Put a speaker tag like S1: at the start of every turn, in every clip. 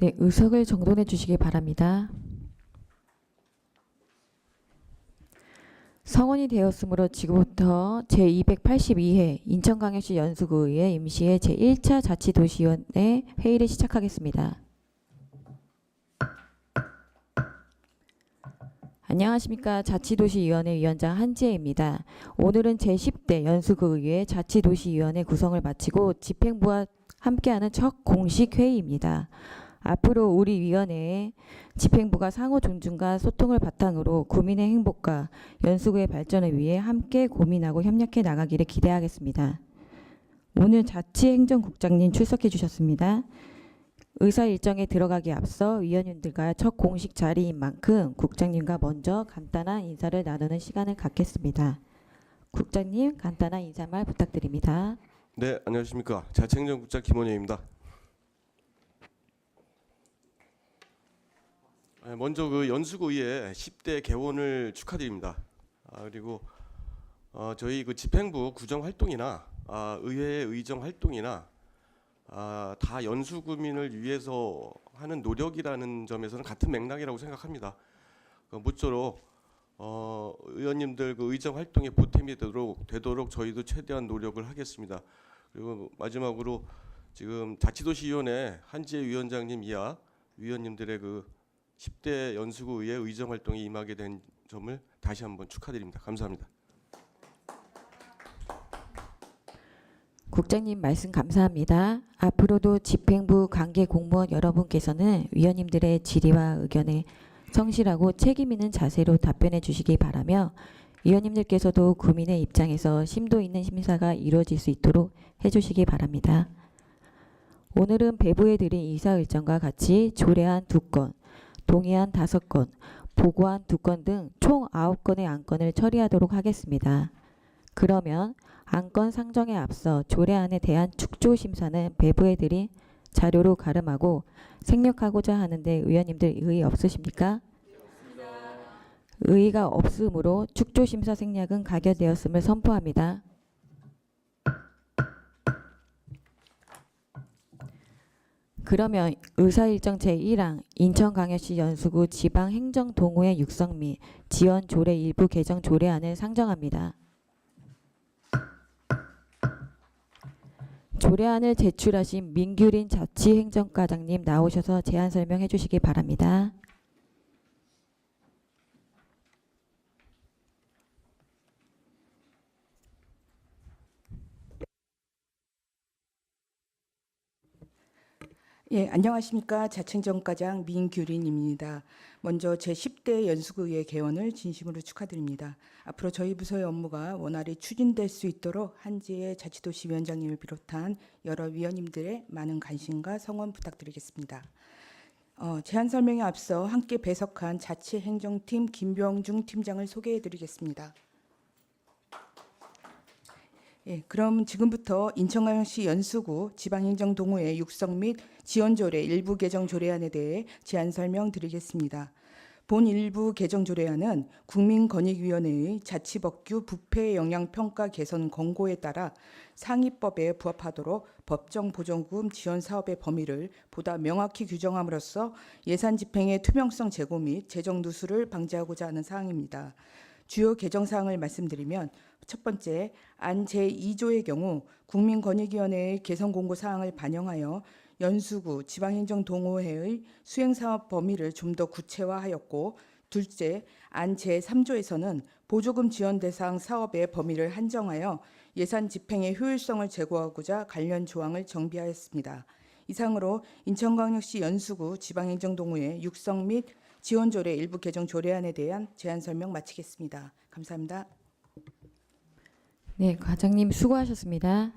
S1: 네, 의석을 정돈해 주시기 바랍니다. 성원이 되었으므로 지금부터 제282회 인천광역시 연수구의회 임시회 제1차 자치도시위원회 회의를 시작하겠습니다. 안녕하십니까. 자치도시위원회 위원장 한지혜입니다. 오늘은 제10대 연수구의회 자치도시위원회 구성을 마치고 집행부와 함께하는 첫 공식 회의입니다. 앞으로 우리 위원회에 집행부가 상호 존중과 소통을 바탕으로 구민의 행복과 연수구의 발전을 위해 함께 고민하고 협력해 나가기를 기대하겠습니다. 오늘 자치행정국장님 출석해 주셨습니다. 의사 일정에 들어가기 앞서 위원님들과 첫 공식 자리인 만큼 국장님과 먼저 간단한 인사를 나누는 시간을 갖겠습니다. 국장님, 간단한 인사말 부탁드립니다.
S2: 네, 안녕하십니까. 자치행정국장 김원효입니다. 먼저 그 연수구의회 10대 개원을 축하드립니다. 그리고 저희 그 집행부 구정 활동이나 의회 의정 활동이나 다 연수구민을 위해서 하는 노력이라는 점에서는 같은 맥락이라고 생각합니다. 모쪼록 의원님들 그 의정 활동에 보탬이 되도록 저희도 최대한 노력을 하겠습니다. 그리고 마지막으로 지금 자치도시위원회 한지혜 위원장님 이하 위원님들의 그 10대 연수구 의회 의정 활동에 임하게 된 점을 다시 한번 축하드립니다. 감사합니다.
S1: 국장님 말씀 감사합니다. 앞으로도 집행부 관계 공무원 여러분께서는 위원님들의 질의와 의견에 성실하고 책임 있는 자세로 답변해 주시기 바라며 위원님들께서도 구민의 입장에서 심도 있는 심사가 이루어질 수 있도록 해주시기 바랍니다. 오늘은 배부해 드린 이사 일정과 같이 조례안 2건, 동의안 5건, 보고안 2건 등 총 9건의 안건을 처리하도록 하겠습니다. 그러면 안건 상정에 앞서 조례안에 대한 축조 심사는 배부해 드린 자료로 가름하고 생략하고자 하는데 의원님들 의의 없으십니까? 의의가 없으므로 축조 심사 생략은 가결되었음을 선포합니다. 그러면 의사일정 제1항 인천광역시 연수구 지방행정동호회 육성 및 지원 조례 일부 개정 조례안을 상정합니다. 조례안을 제출하신 민규린 자치행정과장님 나오셔서 제안 설명해 주시기 바랍니다.
S3: 예, 안녕하십니까. 자치행정과장 민규린입니다. 먼저 제10대 연수구의회 개원을 진심으로 축하드립니다. 앞으로 저희 부서의 업무가 원활히 추진될 수 있도록 한지혜 자치도시위원장님을 비롯한 여러 위원님들의 많은 관심과 성원 부탁드리겠습니다. 제안 설명에 앞서 함께 배석한 자치행정팀 김병중 팀장을 소개해드리겠습니다. 예, 그럼 지금부터 인천광역시 연수구 지방행정동호회 육성 및 지원조례 일부 개정 조례안에 대해 제안 설명드리겠습니다. 본 일부 개정 조례안은 국민권익위원회의 자치법규 부패 영향평가 개선 권고에 따라 상위법에 부합하도록 법정 보조금 지원 사업의 범위를 보다 명확히 규정함으로써 예산 집행의 투명성 제고 및 재정 누수를 방지하고자 하는 사항입니다. 주요 개정 사항을 말씀드리면 첫 번째, 안 제2조의 경우 국민권익위원회의 개선 공고 사항을 반영하여 연수구 지방행정동호회의 수행사업 범위를 좀 더 구체화하였고, 둘째, 안 제3조에서는 보조금 지원 대상 사업의 범위를 한정하여 예산 집행의 효율성을 제고하고자 관련 조항을 정비하였습니다. 이상으로 인천광역시 연수구 지방행정동호회 육성 및 지원조례 일부 개정 조례안에 대한 제안 설명 마치겠습니다. 감사합니다.
S1: 네, 과장님 수고하셨습니다.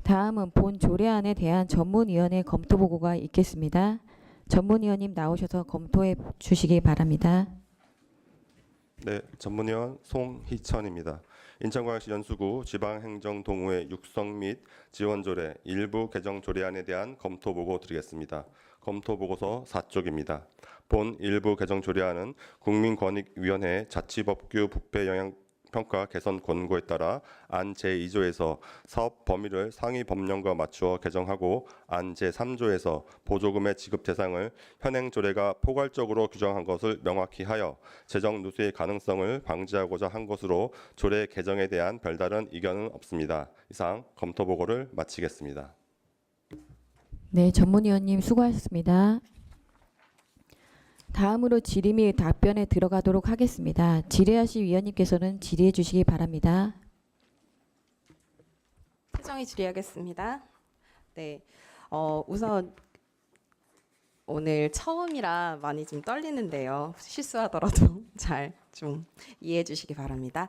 S1: 다음은 본 조례안에 대한 전문위원회 검토 보고가 있겠습니다. 전문위원님 나오셔서 검토해 주시기 바랍니다.
S4: 네, 전문위원 송희천입니다. 인천광역시 연수구 지방행정동호회 육성 및 지원조례 일부 개정 조례안에 대한 검토 보고 드리겠습니다. 검토 보고서 4쪽입니다. 본 일부 개정 조례안은 국민권익위원회 자치법규 부패 영향 평가 개선 권고에 따라 안 제2조에서 사업 범위를 상위 법령과 맞추어 개정하고 안 제3조에서 보조금의 지급 대상을 현행 조례가 포괄적으로 규정한 것을 명확히 하여 재정 누수의 가능성을 방지하고자 한 것으로 조례 개정에 대한 별다른 의견은 없습니다. 이상 검토 보고를 마치겠습니다.
S1: 네, 전문위원님 수고하셨습니다. 다음으로 질의 및 답변에 들어가도록 하겠습니다. 질의하실 위원님께서는 질의해 주시기 바랍니다.
S5: 태정이 질의하겠습니다. 네, 우선 오늘 처음이라 많이 좀 떨리는데요. 실수하더라도 잘 좀 이해해 주시기 바랍니다.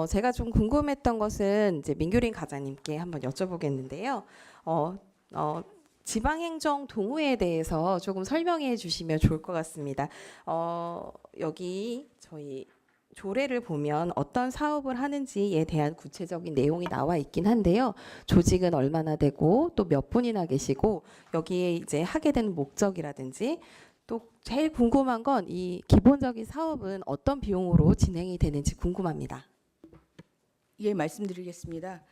S5: 제가 좀 궁금했던 것은 이제 민규린 과장님께 한번 여쭤보겠는데요. 지방행정 동호회에 대해서 조금 설명해 주시면 좋을 것 같습니다. 여기 저희 조례를 보면 어떤 사업을 하는지에 대한 구체적인 내용이 나와 있긴 한데요. 조직은 얼마나 되고 또 몇 분이나 계시고 여기에 이제 하게 되는 목적이라든지 또 제일 궁금한 건 이 기본적인 사업은 어떤 비용으로 진행이 되는지 궁금합니다.
S3: 예, 말씀드리겠습니다.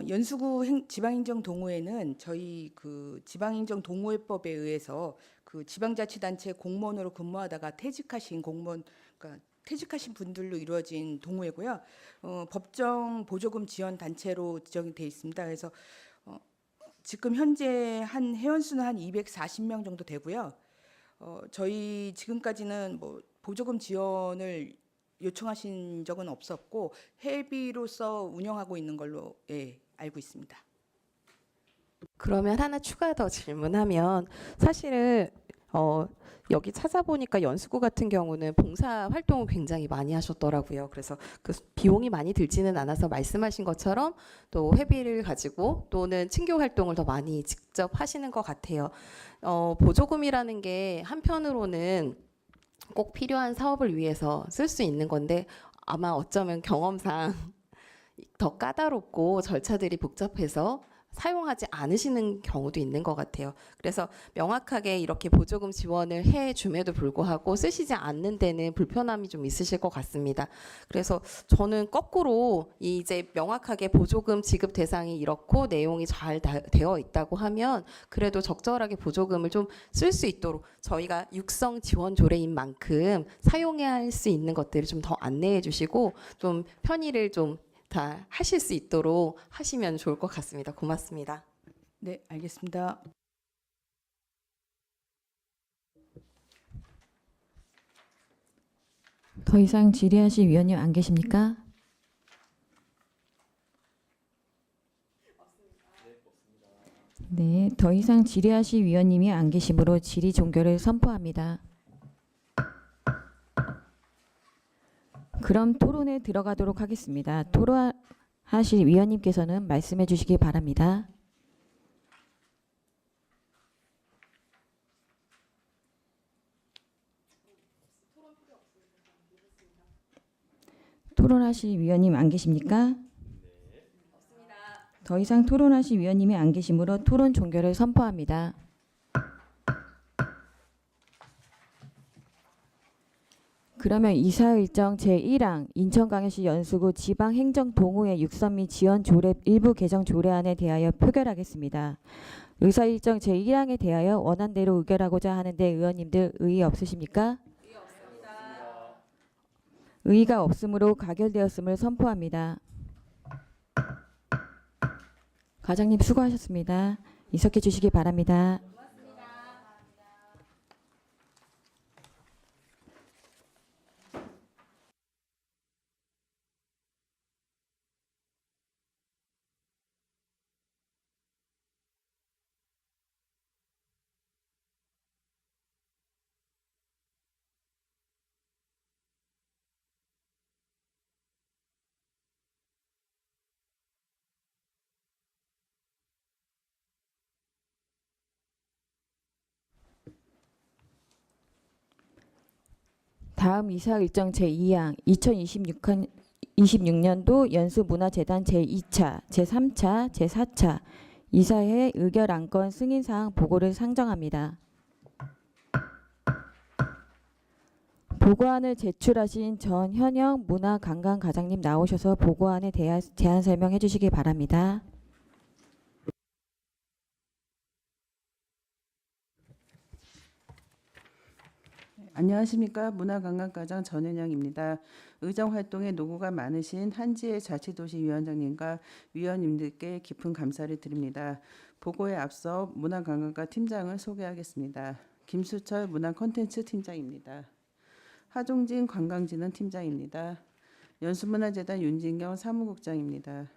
S3: 연수구 지방행정 동호회는 저희 그 지방행정 동호회법에 의해서 그 지방자치단체 공무원으로 근무하다가 퇴직하신 공무원, 그러니까 퇴직하신 분들로 이루어진 동호회고요. 법정 보조금 지원 단체로 지정이 돼 있습니다. 그래서 지금 현재 한 회원수는 한 240명 정도 되고요. 저희 지금까지는 뭐 보조금 지원을 요청하신 적은 없었고 회비로서 운영하고 있는 걸로 알고 있습니다.
S5: 그러면 하나 추가 더 질문하면 사실은 여기 찾아보니까 연수구 같은 경우는 봉사 활동을 굉장히 많이 하셨더라고요. 그래서 그 비용이 많이 들지는 않아서 말씀하신 것처럼 또 회비를 가지고 또는 친교 활동을 더 많이 직접 하시는 것 같아요. 보조금이라는 게 한편으로는 꼭 필요한 사업을 위해서 쓸 수 있는 건데 아마 어쩌면 경험상 더 까다롭고 절차들이 복잡해서 사용하지 않으시는 경우도 있는 것 같아요. 그래서 명확하게 이렇게 보조금 지원을 해줌에도 불구하고 쓰시지 않는 데는 불편함이 좀 있으실 것 같습니다. 그래서 저는 거꾸로 이제 명확하게 보조금 지급 대상이 이렇고 내용이 잘 되어 있다고 하면 그래도 적절하게 보조금을 좀 쓸 수 있도록 저희가 육성 지원 조례인 만큼 사용해야 할 수 있는 것들을 좀 더 안내해 주시고 좀 편의를 좀 다 하실 수 있도록 하시면 좋을 것 같습니다. 고맙습니다.
S3: 네, 알겠습니다.
S1: 더 이상 질의하실 위원님 안 계십니까? 네, 더 이상 질의하실 위원님이 안 계시므로 질의 종결을 선포합니다. 그럼 토론에 들어가도록 하겠습니다. 토론하실 위원님께서는 말씀해 주시기 바랍니다. 토론하실 위원님 안 계십니까? 더 이상 토론하실 위원님이 안 계시므로 토론 종결을 선포합니다. 그러면 이사일정 제1항 인천광역시 연수구 지방행정동호회 육선 및 지원 조례 일부 개정 조례안에 대하여 표결하겠습니다. 의사일정 제1항에 대하여 원안대로 의결하고자 하는데 의원님들 의의 없으십니까? 의의 없습니다. 의의가 없으므로 가결되었음을 선포합니다. 과장님 수고하셨습니다. 이석해 주시기 바랍니다. 다음 이사일정 제2항 2026년도 연수문화재단 제2차, 제3차, 제4차 이사회 의결 안건 승인사항 보고를 상정합니다. 보고안을 제출하신 전현영 문화관광과장님 나오셔서 보고안에 대한 제안 설명해 주시기 바랍니다.
S3: 안녕하십니까. 문화관광과장 전은영입니다. 의정활동에 노고가 많으신 한지혜 자치도시위원장님과 위원님들께 깊은 감사를 드립니다. 보고에 앞서 문화관광과 팀장을 소개하겠습니다. 김수철 문화콘텐츠 팀장입니다. 하종진 관광진흥 팀장입니다. 연수문화재단 윤진경 사무국장입니다.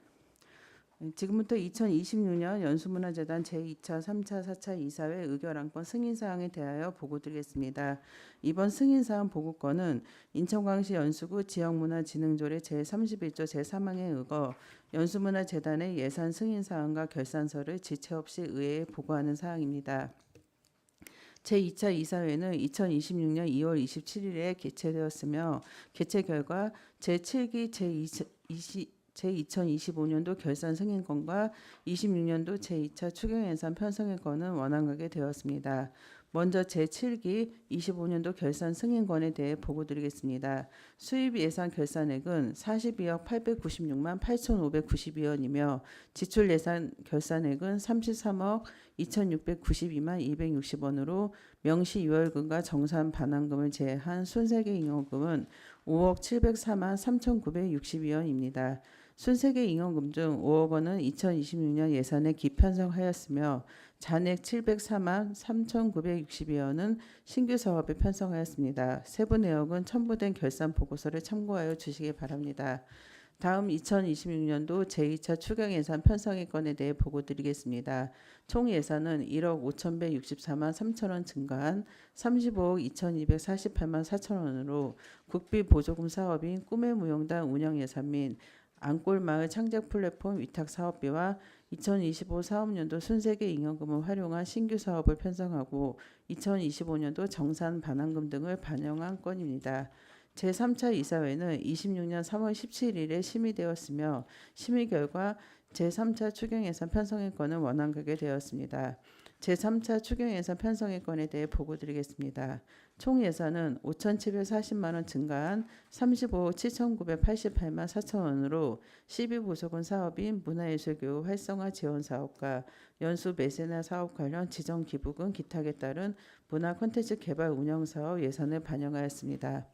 S3: 지금부터 2026년 연수문화재단 제2차, 3차, 4차 이사회 의결안건 승인사항에 대하여 보고드리겠습니다. 이번 승인사항 보고건은 인천광시 연수구 지역문화진흥조례 제31조 제3항에 의거 연수문화재단의 예산 승인사항과 결산서를 지체 없이 의회에 보고하는 사항입니다. 제2차 이사회는 2026년 2월 27일에 개최되었으며 개최 결과 제7기 제2025년도 결산 승인권과 26년도 제2차 추경예산 편성의건은 원안하게 되었습니다. 먼저 제7기 25년도 결산 승인권에 대해 보고드리겠습니다. 수입 예산 결산액은 42억 896만 8,592원이며 지출 예산 결산액은 33억 2,692만 260원으로 명시 유월금과 정산 반환금을 제외한 순세계 잉여금은 5억 704만 3,962원입니다. 순세계 잉여금 중 5억 원은 2026년 예산에 기편성하였으며 잔액 704만 3,962원은 신규 사업에 편성하였습니다. 세부 내역은 첨부된 결산 보고서를 참고하여 주시기 바랍니다. 다음 2026년도 제2차 추경예산 편성의 건에 대해 보고드리겠습니다. 총 예산은 1억 5,164만 3천원 증가한 35억 2,248만 4천원으로 국비 보조금 사업인 꿈의 무용단 운영 예산 및 안골마을 창작 플랫폼 위탁 사업비와 2025 사업년도 순세계 잉여금을 활용한 신규 사업을 편성하고 2025년도 정산 반환금 등을 반영한 건입니다. 제3차 이사회는 26년 3월 17일에 심의되었으며 심의 결과 제3차 추경예산 편성의 건은 원안하게 되었습니다. 제3차 추경예산 편성의 건에 대해 보고드리겠습니다. 총 예산은 5,740만 원 증가한 35억 7,988만 4천원으로 12부속은 사업인 문화예술교육 활성화 지원 사업과 연수 메세나 사업 관련 지정 기부금 기탁에 따른 문화 콘텐츠 개발 운영 사업 예산을 반영하였습니다.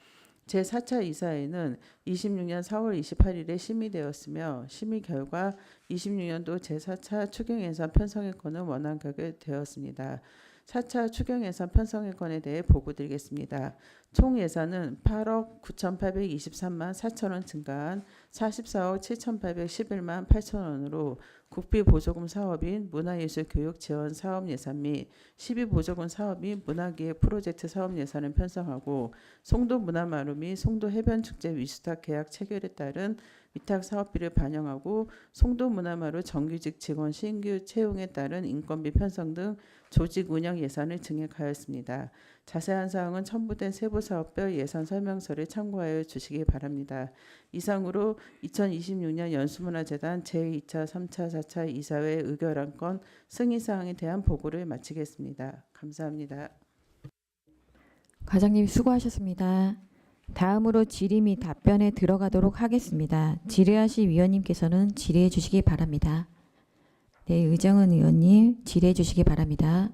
S3: 제4차 이사회는 26년 4월 28일에 심의되었으며 심의 결과 26년도 제4차 추경예산 편성의 건은 원안하게 되었습니다. 4차 추경예산 편성의 건에 대해 보고드리겠습니다. 총 예산은 8억 9,823만 4천원 증가한 44억 7,811만 8천원으로 국비 보조금 사업인 문화예술교육 지원 사업 예산 및 12보조금 사업인 문화기획 프로젝트 사업 예산을 편성하고 송도 문화마루 및 송도 해변축제 위수탁 계약 체결에 따른 위탁 사업비를 반영하고 송도 문화마루 정규직 직원 신규 채용에 따른 인건비 편성 등 조직 운영 예산을 증액하였습니다. 자세한 사항은 첨부된 세부사업별 예산 설명서를 참고하여 주시기 바랍니다. 이상으로 2026년 연수문화재단 제2차, 3차, 4차 이사회 의결안건 승인사항에 대한 보고를 마치겠습니다. 감사합니다.
S1: 과장님 수고하셨습니다. 다음으로 질의 및 답변에 들어가도록 하겠습니다. 질의하실 위원님께서는 질의해 주시기 바랍니다. 네, 의정은 의원님 질의해 주시기 바랍니다.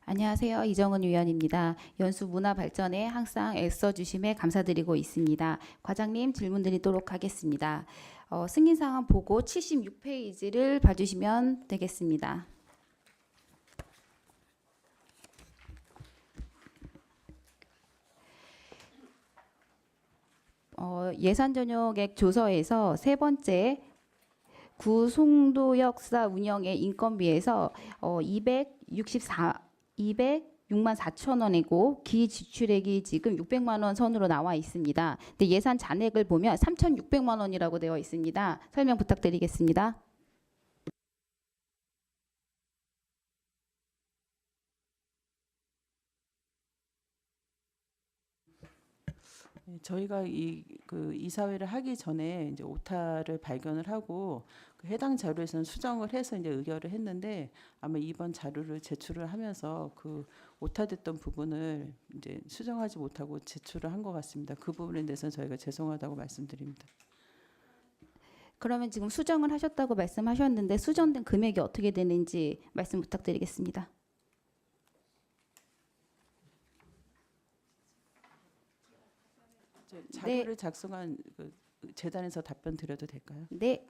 S6: 안녕하세요. 이정은 위원입니다. 연수 문화 발전에 항상 애써주심에 감사드리고 있습니다. 과장님 질문 드리도록 하겠습니다. 승인사항 보고 76페이지를 봐주시면 되겠습니다. 예산 전용액 조서에서 세 번째 구 송도역사 운영의 인건비에서 206만 4천 원이고 기지출액이 지금 600만 원 선으로 나와 있습니다. 근데 예산 잔액을 보면 3,600만 원이라고 되어 있습니다. 설명 부탁드리겠습니다.
S7: 예, 저희가 그 이사회를 하기 전에 이제 오타를 발견을 하고 그 해당 자료에서는 수정을 해서 이제 의결을 했는데 아마 이번 자료를 제출을 하면서 그 오타됐던 부분을 이제 수정하지 못하고 제출을 한 것 같습니다. 그 부분에 대해서는 저희가 죄송하다고 말씀드립니다.
S6: 그러면 지금 수정을 하셨다고 말씀하셨는데 수정된 금액이 어떻게 되는지 말씀 부탁드리겠습니다.
S7: 자료를 작성한 그 재단에서 답변 드려도 될까요?
S6: 네.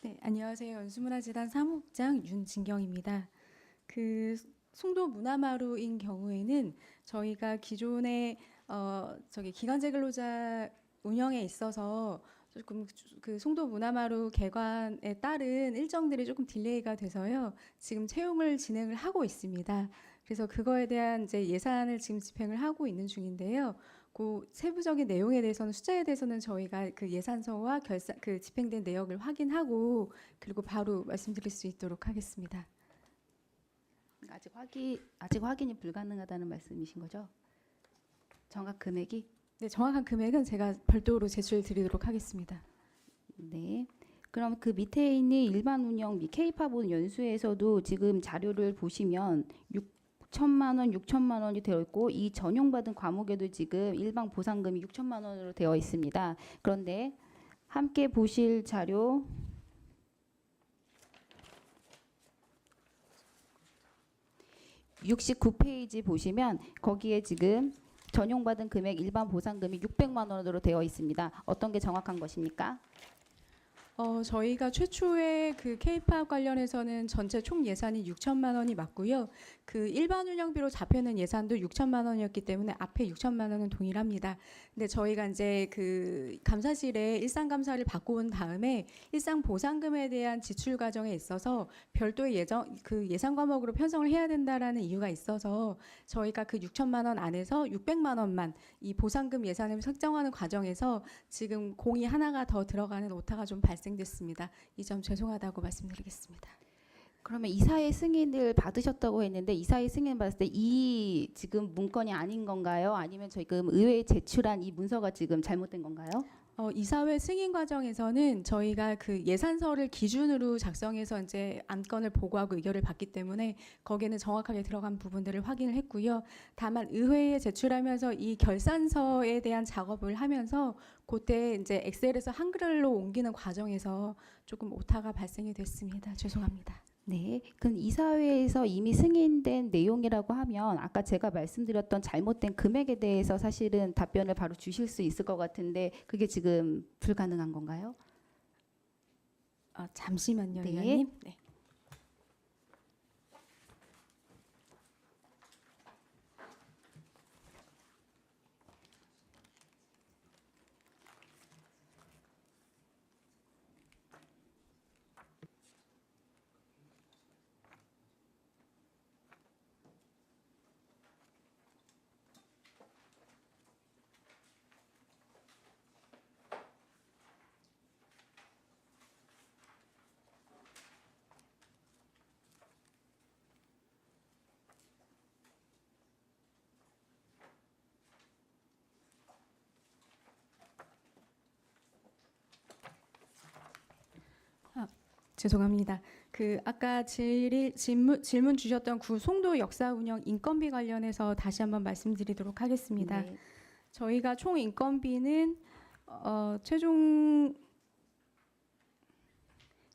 S8: 네, 안녕하세요. 연수문화재단 사무국장 윤진경입니다. 그 송도 문화마루인 경우에는 저희가 기존에 기간제 근로자 운영에 있어서 조금 그 송도 문화마루 개관에 따른 일정들이 조금 딜레이가 돼서요. 지금 채용을 진행을 하고 있습니다. 그래서 그거에 대한 이제 예산을 지금 집행을 하고 있는 중인데요. 그 세부적인 내용에 대해서는 숫자에 대해서는 저희가 그 예산서와 그 집행된 내역을 확인하고 그리고 바로 말씀드릴 수 있도록 하겠습니다.
S6: 아직 확인이 불가능하다는 말씀이신 거죠? 정확 금액이?
S8: 네, 정확한 금액은 제가 별도로 제출 드리도록 하겠습니다.
S6: 네. 그럼 그 밑에 있는 일반 운영 및 K-팝 연수에서도 지금 자료를 보시면 6천만 원, 6천만 원이 되어 있고 이 전용받은 과목에도 지금 일반 보상금이 6천만 원으로 되어 있습니다. 그런데 함께 보실 자료 69페이지 보시면 거기에 지금 전용받은 금액 일반 보상금이 600만 원으로 되어 있습니다. 어떤 게 정확한 것입니까?
S8: 저희가 최초에 그 K-팝 관련해서는 전체 총 예산이 6천만 원이 맞고요. 그 일반 운영비로 잡혀있는 예산도 6천만 원이었기 때문에 앞에 6천만 원은 동일합니다. 근데 저희가 이제 그 감사실에 일상 감사를 받고 온 다음에 일상 보상금에 대한 지출 과정에 있어서 별도의 예산 과목으로 편성을 해야 된다라는 이유가 있어서 저희가 그 6천만 원 안에서 600만 원만 이 보상금 예산을 설정하는 과정에서 지금 공이 하나가 더 들어가는 오타가 좀 발생됐습니다. 이 점 죄송하다고 말씀드리겠습니다.
S6: 그러면 이사의 승인을 받으셨다고 했는데 이사의 승인 받았을 때 이 지금 문건이 아닌 건가요? 아니면 지금 의회에 제출한 이 문서가 지금 잘못된 건가요?
S8: 이사회 승인 과정에서는 저희가 그 예산서를 기준으로 작성해서 이제 안건을 보고하고 의결을 받기 때문에 거기에는 정확하게 들어간 부분들을 확인을 했고요. 다만 의회에 제출하면서 이 결산서에 대한 작업을 하면서 그때 이제 엑셀에서 한글로 옮기는 과정에서 조금 오타가 발생이 됐습니다. 죄송합니다.
S6: 네. 그럼 이사회에서 이미 승인된 내용이라고 하면 아까 제가 말씀드렸던 잘못된 금액에 대해서 사실은 답변을 바로 주실 수 있을 것 같은데 그게 지금 불가능한 건가요?
S8: 잠시만요,
S6: 네.
S8: 위원님. 네. 죄송합니다. 그 아까 질문 주셨던 구 송도 역사 운영 인건비 관련해서 다시 한번 말씀드리도록 하겠습니다.
S6: 네.
S8: 저희가 총 인건비는 최종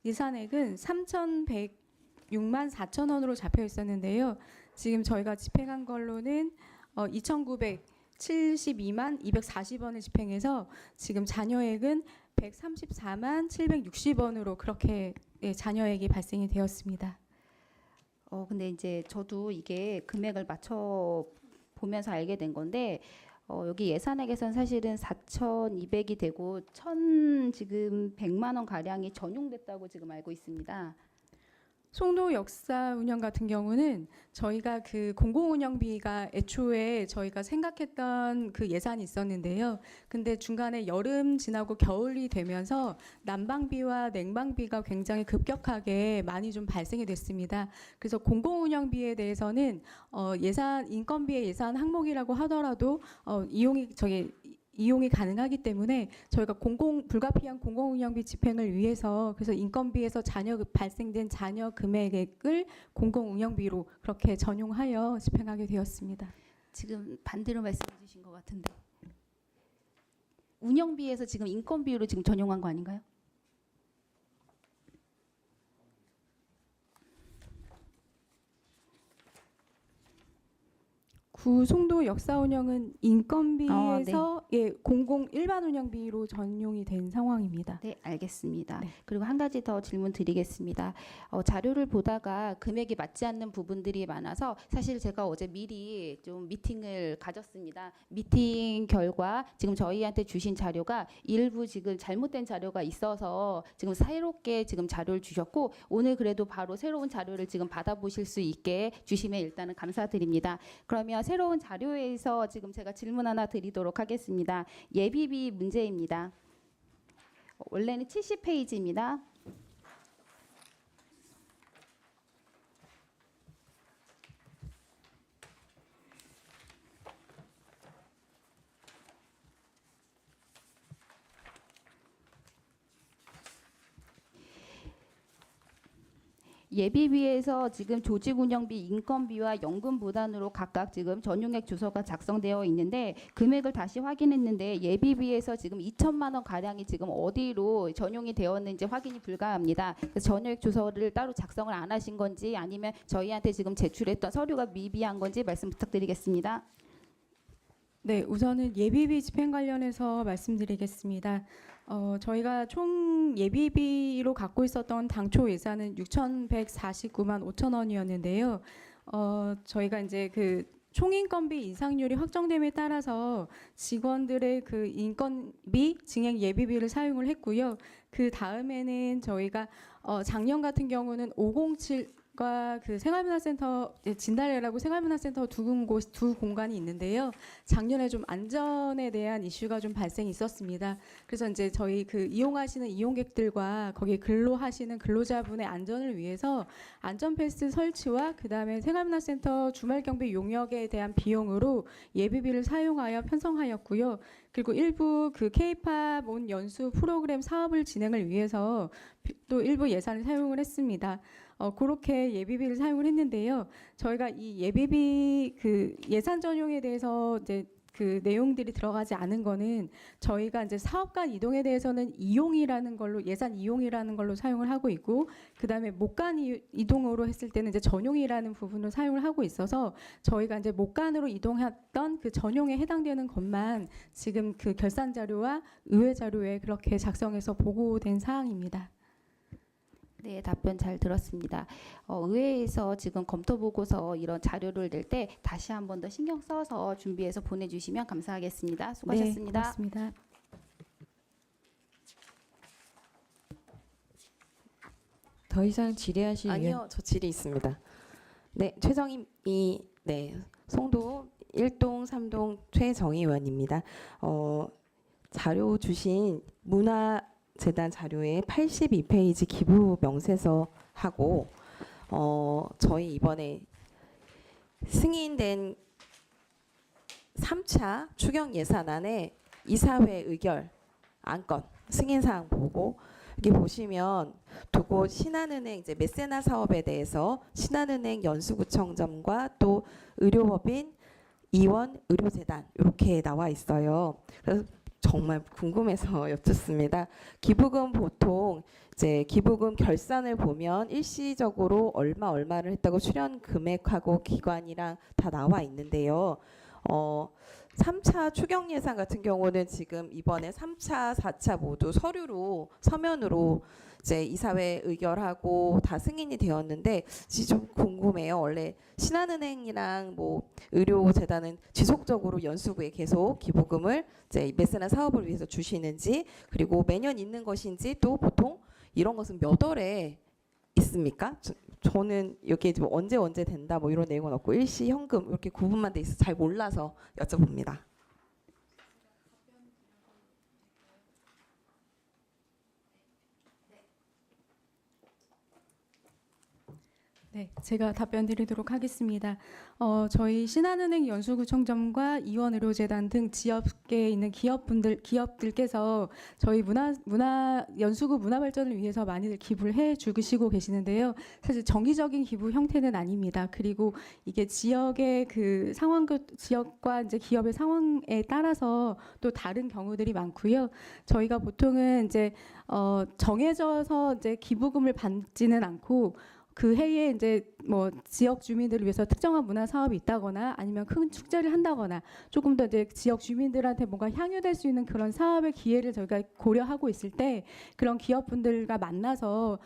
S8: 예산액은 3,106만 4천 원으로 잡혀 있었는데요. 지금 저희가 집행한 걸로는 2,972만 240원을 집행해서 지금 잔여액은 134만 760원으로 그렇게 잔여액이 발생이 되었습니다.
S6: 근데 이제 저도 이게 금액을 맞춰 보면서 알게 된 건데 여기 예산액에선 사실은 4,200이 되고 지금 100만 원 가량이 전용됐다고 지금 알고 있습니다.
S8: 송도 역사 운영 같은 경우는 저희가 그 공공운영비가 애초에 저희가 생각했던 그 예산이 있었는데요. 근데 중간에 여름 지나고 겨울이 되면서 난방비와 냉방비가 굉장히 급격하게 많이 좀 발생이 됐습니다. 그래서 공공운영비에 대해서는 예산 인건비의 예산 항목이라고 하더라도 이용이 가능하기 때문에 저희가 불가피한 공공운영비 집행을 위해서 그래서 인건비에서 발생된 잔여 금액을 공공운영비로 그렇게 전용하여 집행하게 되었습니다.
S6: 지금 반대로 말씀해 주신 것 같은데 운영비에서 지금 인건비로 지금 전용한 거 아닌가요?
S8: 구송도 역사 운영은 인건비에서 공공 일반 운영비로 전용이 된 상황입니다.
S6: 네, 알겠습니다.
S8: 네.
S6: 그리고 한 가지 더 질문 드리겠습니다. 자료를 보다가 금액이 맞지 않는 부분들이 많아서 사실 제가 어제 미리 좀 미팅을 가졌습니다. 미팅 결과 지금 저희한테 주신 자료가 일부 지금 잘못된 자료가 있어서 지금 새롭게 지금 자료를 주셨고 오늘 그래도 바로 새로운 자료를 지금 받아보실 수 있게 주시면 일단은 감사드립니다. 그러면 새로운 자료에서 지금 제가 질문 하나 드리도록 하겠습니다. 예비비 문제입니다. 원래는 70페이지입니다. 예비비에서 지금 조직운영비, 인건비와 연금 부담으로 각각 지금 전용액 주소가 작성되어 있는데 금액을 다시 확인했는데 예비비에서 지금 2천만 원 가량이 지금 어디로 전용이 되었는지 확인이 불가합니다. 그래서 전용액 주소를 따로 작성을 안 하신 건지 아니면 저희한테 지금 제출했던 서류가 미비한 건지 말씀 부탁드리겠습니다.
S8: 네, 우선은 예비비 집행 관련해서 말씀드리겠습니다. 저희가 총 예비비로 갖고 있었던 당초 예산은 6,149만 5천 원이었는데요. 저희가 이제 그 총인건비 인상률이 확정됨에 따라서 직원들의 그 인건비 증액 예비비를 사용을 했고요. 그 다음에는 저희가 작년 같은 경우는 507과 그 생활문화센터 진달래라고 생활문화센터 두 공간이 있는데요. 작년에 좀 안전에 대한 이슈가 좀 발생이 있었습니다. 그래서 이제 저희 그 이용하시는 이용객들과 거기 근로하시는 근로자분의 안전을 위해서 안전패스 설치와 그 다음에 생활문화센터 주말 경비 용역에 대한 비용으로 예비비를 사용하여 편성하였고요. 그리고 일부 그 K-팝 온 연수 프로그램 사업을 진행을 위해서 또 일부 예산을 사용을 했습니다. 그렇게 예비비를 사용을 했는데요. 저희가 이 예비비 그 예산 전용에 대해서 이제 그 내용들이 들어가지 않은 거는 저희가 이제 사업 간 이동에 대해서는 이용이라는 걸로 예산 이용이라는 걸로 사용을 하고 있고 그다음에 목간 이동으로 했을 때는 이제 전용이라는 부분을 사용을 하고 있어서 저희가 이제 목간으로 이동했던 그 전용에 해당되는 것만 지금 그 결산 자료와 의회 자료에 그렇게 작성해서 보고된 사항입니다.
S6: 네, 답변 잘 들었습니다. 의회에서 지금 검토 보고서 이런 자료를 낼 때 다시 한 번 더 신경 써서 준비해서 보내주시면 감사하겠습니다. 수고하셨습니다.
S8: 네, 고맙습니다.
S1: 더 이상 질의하실
S5: 아니요, 저 질의 있습니다. 네, 최정희 송도 1동 3동 최정희 의원입니다. 자료 주신 문화재단 자료에 82페이지 기부 명세서하고 저희 이번에 승인된 3차 추경 예산안에 이사회 의결 안건 승인사항 보고 여기 보시면 두 곳 신한은행 이제 메세나 사업에 대해서 신한은행 연수구청점과 또 의료법인 이원 의료재단 이렇게 나와 있어요. 그래서 정말 궁금해서 여쭙습니다. 기부금 보통 이제 기부금 결산을 보면 일시적으로 얼마를 했다고 출연 금액하고 기관이랑 다 나와 있는데요. 3차 추경 예산 같은 경우는 지금 이번에 3차, 4차 모두 서면으로 이제 이사회 의결하고 다 승인이 되었는데 좀 궁금해요. 원래 신한은행이랑 뭐 의료재단은 지속적으로 연수구에 계속 기부금을 이제 메세나 사업을 위해서 주시는지 그리고 매년 있는 것인지 또 보통 이런 것은 몇 월에 있습니까? 저는 여기 뭐 언제 된다 뭐 이런 내용은 없고 일시 현금 이렇게 구분만 돼 있어 잘 몰라서 여쭤봅니다.
S8: 네, 제가 답변 드리도록 하겠습니다. 저희 신한은행 연수구청점과 이원의료재단 등 지역계에 있는 기업들께서 저희 연수구 문화 발전을 위해서 많이들 기부를 해 주시고 계시는데요. 사실 정기적인 기부 형태는 아닙니다. 그리고 이게 지역의 그 상황, 지역과 이제 기업의 상황에 따라서 또 다른 경우들이 많고요. 저희가 보통은 이제 정해져서 이제 기부금을 받지는 않고 그 해에 이제 뭐 지역 주민들을 위해서 특정한 문화 사업이 있다거나 아니면 큰 축제를 한다거나 조금 더 이제 지역 주민들한테 뭔가 향유될 수 있는 그런 사업의 기회를 저희가 고려하고 있을 때 그런 기업분들과 만나서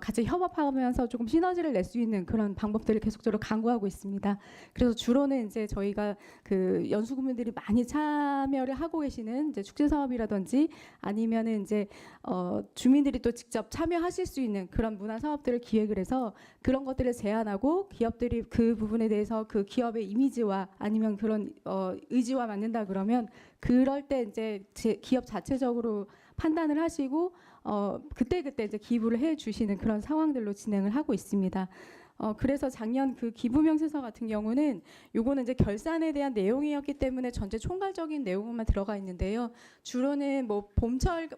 S8: 같이 협업하면서 조금 시너지를 낼 수 있는 그런 방법들을 계속적으로 강구하고 있습니다. 그래서 주로는 이제 저희가 그 연수구민들이 많이 참여를 하고 계시는 이제 축제 사업이라든지 아니면은 이제 주민들이 또 직접 참여하실 수 있는 그런 문화 사업들을 기획을 해서 그런 것들을 제안하고 기업들이 그 부분에 대해서 그 기업의 이미지와 아니면 그런 의지와 맞는다 그러면 그럴 때 이제 기업 자체적으로 판단을 하시고 그때 이제 기부를 해 주시는 그런 상황들로 진행을 하고 있습니다. 그래서 작년 그 기부 명세서 같은 경우는 요거는 이제 결산에 대한 내용이었기 때문에 전체 총괄적인 내용만 들어가 있는데요. 주로는 뭐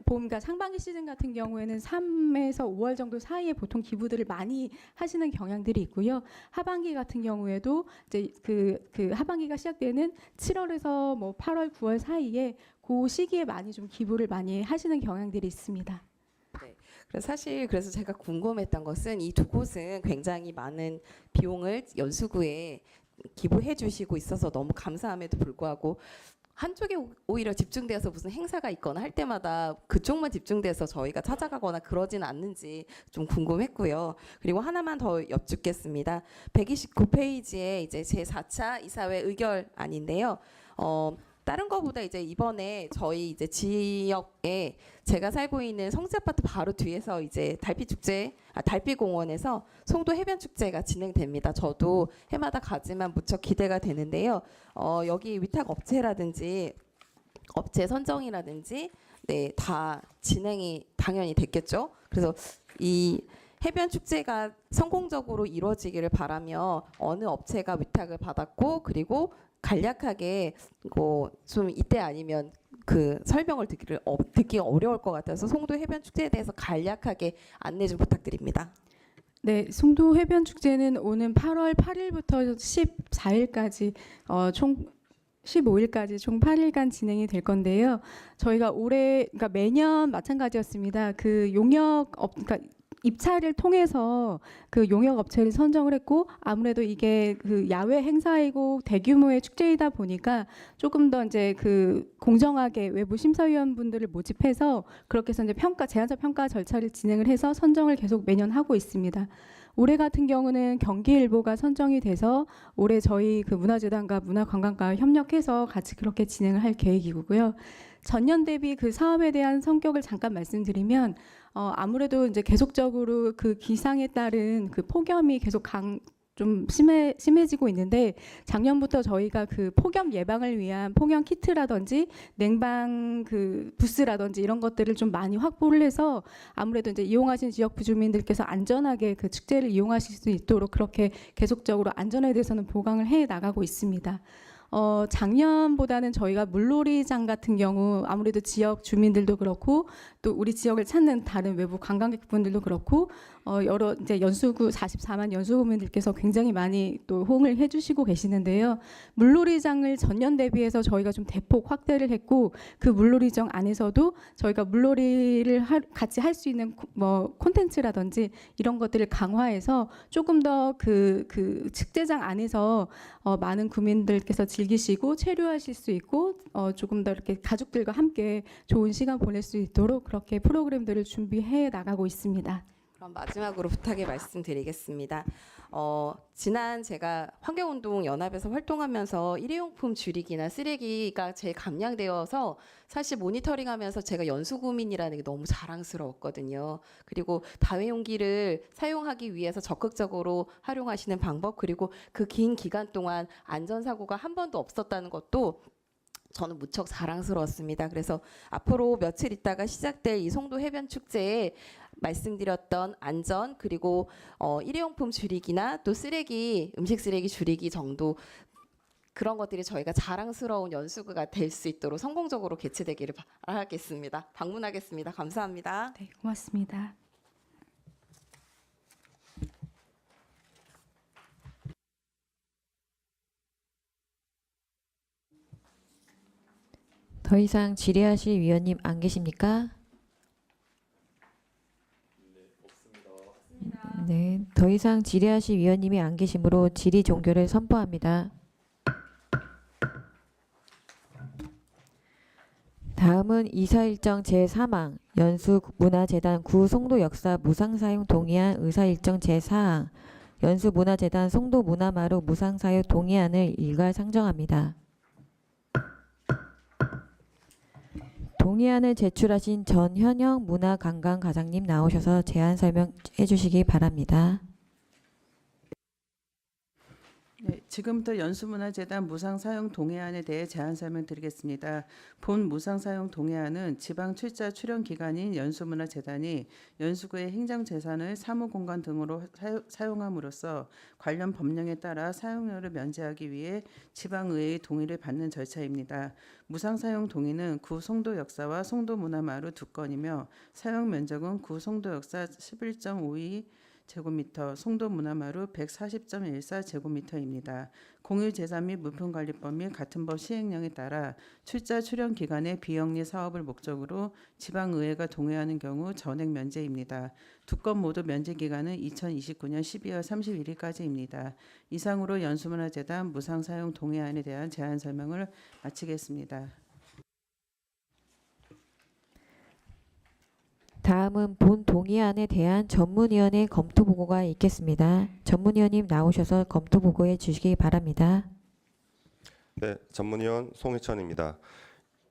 S8: 그러니까 상반기 시즌 같은 경우에는 3에서 5월 정도 사이에 보통 기부들을 많이 하시는 경향들이 있고요. 하반기 같은 경우에도 이제 그 하반기가 시작되는 7월에서 뭐 8월, 9월 사이에 그 시기에 많이 좀 기부를 많이 하시는 경향들이 있습니다.
S5: 그래서 제가 궁금했던 것은 이 두 곳은 굉장히 많은 비용을 연수구에 기부해 주시고 있어서 너무 감사함에도 불구하고 한쪽에 오히려 집중되어서 무슨 행사가 있거나 할 때마다 그쪽만 집중돼서 저희가 찾아가거나 그러지는 않는지 좀 궁금했고요. 그리고 하나만 더 여쭙겠습니다. 129페이지에 이제 제4차 이사회 의결안인데요. 다른 거보다 이제 이번에 저희 이제 지역에 제가 살고 있는 성지아파트 바로 뒤에서 이제 달빛공원에서 송도 해변 축제가 진행됩니다. 저도 해마다 가지만 무척 기대가 되는데요. 여기 위탁 업체라든지 업체 선정이라든지 네, 다 진행이 당연히 됐겠죠. 그래서 이 해변 축제가 성공적으로 이루어지기를 바라며 어느 업체가 위탁을 받았고 그리고 간략하게 좀 이때 아니면 그 설명을 듣기가 어려울 것 같아서 송도 해변 축제에 대해서 간략하게 안내 좀 부탁드립니다.
S8: 네, 송도 해변 축제는 오는 8월 8일부터 14일까지 총 15일까지 총 8일간 진행이 될 건데요. 저희가 그러니까 매년 마찬가지였습니다. 그 그러니까 입찰을 통해서 그 용역 업체를 선정을 했고 아무래도 이게 그 야외 행사이고 대규모의 축제이다 보니까 조금 더 이제 그 공정하게 외부 심사위원분들을 모집해서 그렇게 해서 이제 제안서 평가 절차를 진행을 해서 선정을 계속 매년 하고 있습니다. 올해 같은 경우는 경기일보가 선정이 돼서 올해 저희 그 문화재단과 문화관광과 협력해서 같이 그렇게 진행을 할 계획이고요. 전년 대비 그 사업에 대한 성격을 잠깐 말씀드리면 아무래도 이제 계속적으로 그 기상에 따른 그 폭염이 계속 좀 심해지고 있는데 작년부터 저희가 그 폭염 예방을 위한 폭염 키트라든지 냉방 그 부스라든지 이런 것들을 좀 많이 확보를 해서 아무래도 이제 이용하신 지역 주민들께서 안전하게 그 축제를 이용하실 수 있도록 그렇게 계속적으로 안전에 대해서는 보강을 해 나가고 있습니다. 작년보다는 저희가 물놀이장 같은 경우 아무래도 지역 주민들도 그렇고 또 우리 지역을 찾는 다른 외부 관광객분들도 그렇고 여러 이제 연수구 44만 연수구민들께서 굉장히 많이 또 호응을 해주시고 계시는데요. 물놀이장을 전년 대비해서 저희가 좀 대폭 확대를 했고 그 물놀이장 안에서도 저희가 물놀이를 같이 할 수 있는 뭐 콘텐츠라든지 이런 것들을 강화해서 조금 더 그 축제장 안에서 많은 구민들께서 즐기시고 체류하실 수 있고 조금 더 이렇게 가족들과 함께 좋은 시간 보낼 수 있도록 그렇게 프로그램들을 준비해 나가고 있습니다.
S5: 그럼 마지막으로 부탁의 말씀드리겠습니다. 지난 제가 환경운동 연합에서 활동하면서 일회용품 줄이기나 쓰레기가 제일 감량되어서 사실 모니터링하면서 제가 연수구민이라는 게 너무 자랑스러웠거든요. 그리고 다회용기를 사용하기 위해서 적극적으로 활용하시는 방법, 그리고 그 긴 기간 동안 안전사고가 한 번도 없었다는 것도 저는 무척 자랑스러웠습니다. 그래서 앞으로 며칠 있다가 시작될 이 송도 해변 축제에 말씀드렸던 안전, 그리고 일회용품 줄이기나 또 쓰레기, 음식 쓰레기 줄이기 정도, 그런 것들이 저희가 자랑스러운 연수구가 될 수 있도록 성공적으로 개최되기를 바라겠습니다. 방문하겠습니다. 감사합니다.
S8: 네, 고맙습니다.
S1: 더 이상 질의하실 위원님 안 계십니까? 네, 더 이상 질의하실 위원님이 안 계시므로 질의 종결을 선포합니다. 다음은 이사일정 제3항 연수문화재단 구송도 역사 무상사용 동의안 의사일정 제4항 연수문화재단 송도문화마루 무상사용 동의안을 일괄 상정합니다. 동의안을 제출하신 전현영 문화관광과장님 나오셔서 제안 설명해 주시기 바랍니다.
S7: 네, 지금부터 연수문화재단 무상사용 동의안에 대해 제안 설명드리겠습니다. 본 무상사용 동의안은 지방 출자 출연 기관인 연수문화재단이 연수구의 행정재산을 사무공간 등으로 사용함으로써 관련 법령에 따라 사용료를 면제하기 위해 지방의회의 동의를 받는 절차입니다. 무상사용 동의는 구 송도 역사와 송도문화마루 두 건이며 사용 면적은 구 송도 역사 11.52 제곱미터, 송도문화마루 140.14 제곱미터입니다. 공유재산 및 물품관리법 및 같은 법 시행령에 따라 출자 출연 기관의 비영리 사업을 목적으로 지방의회가 동의하는 경우 전액 면제입니다. 두 건 모두 면제 기간은 2029년 12월 31일까지입니다. 이상으로 연수문화재단 무상사용 동의안에 대한 제안 설명을 마치겠습니다.
S1: 다음은 본 동의안에 대한 전문위원회 검토 보고가 있겠습니다. 전문위원님 나오셔서 검토 보고해 주시기 바랍니다.
S4: 네, 전문위원 송희천입니다.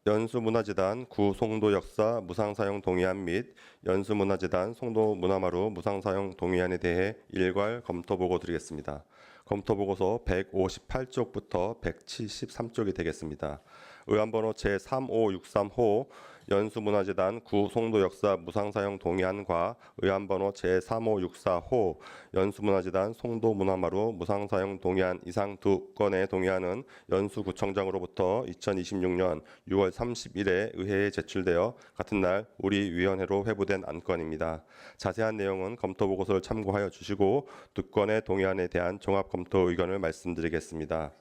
S4: 연수문화재단 구송도 역사 무상사용 동의안 및 연수문화재단 송도문화마루 무상사용 동의안에 대해 일괄 검토 보고 드리겠습니다. 검토 보고서 158쪽부터 173쪽이 되겠습니다. 의안번호 제3563호 연수문화재단 구송도 역사 무상사용 동의안과 의안번호 제3564호 연수문화재단 송도문화마루 무상사용 동의안 이상 두 건의 동의안은 연수구청장으로부터 2026년 6월 30일에 의회에 제출되어 같은 날 우리 위원회로 회부된 안건입니다. 자세한 내용은 검토 보고서를 참고하여 주시고 두 건의 동의안에 대한 종합 검토 의견을 말씀드리겠습니다.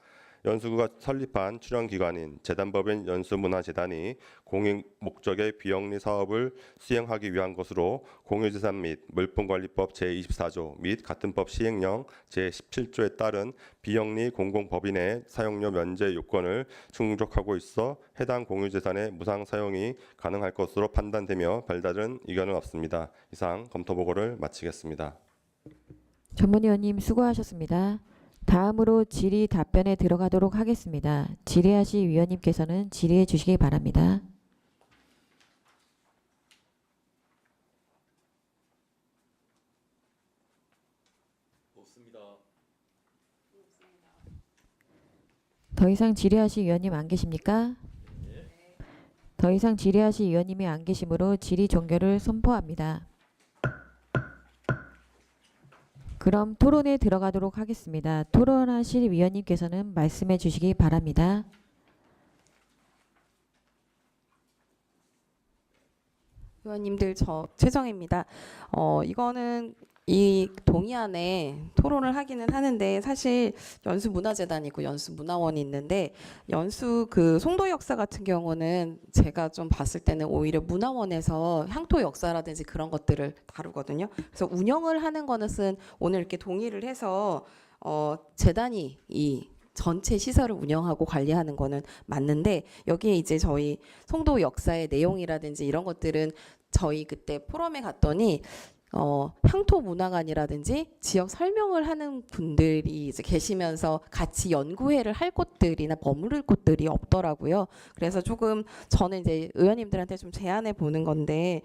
S4: 연수구가 설립한 출연기관인 재단법인 연수문화재단이 공익 목적의 비영리 사업을 수행하기 위한 것으로 공유재산 및 물품관리법 제24조 및 같은 법 시행령 제17조에 따른 비영리 공공법인의 사용료 면제 요건을 충족하고 있어 해당 공유재산의 무상 사용이 가능할 것으로 판단되며 별다른 의견은 없습니다. 이상 검토 보고를 마치겠습니다.
S1: 전문위원님 수고하셨습니다. 다음으로 질의 답변에 들어가도록 하겠습니다. 질의하실 위원님께서는 질의해 주시기 바랍니다. 더 이상 질의하실 위원님 안 계십니까? 더 이상 질의하실 위원님이 안 계시므로 질의 종결을 선포합니다. 그럼 토론에 들어가도록 하겠습니다. 토론하실 위원님께서는 말씀해 주시기 바랍니다.
S5: 의원님들, 저 최정입니다. 이거는 이 동의안에 토론을 하기는 하는데 사실 연수문화재단이 있고 연수문화원이 있는데 연수 그 송도 역사 같은 경우는 제가 좀 봤을 때는 오히려 문화원에서 향토 역사라든지 그런 것들을 다루거든요. 그래서 운영을 하는 것은 오늘 이렇게 동의를 해서 재단이 이 전체 시설을 운영하고 관리하는 거는 맞는데 여기에 이제 저희 송도 역사의 내용이라든지 이런 것들은 저희 그때 포럼에 갔더니 향토 문화관이라든지 지역 설명을 하는 분들이 이제 계시면서 같이 연구회를 할 곳들이나 머무를 곳들이 없더라고요. 그래서 조금 저는 이제 의원님들한테 좀 제안해 보는 건데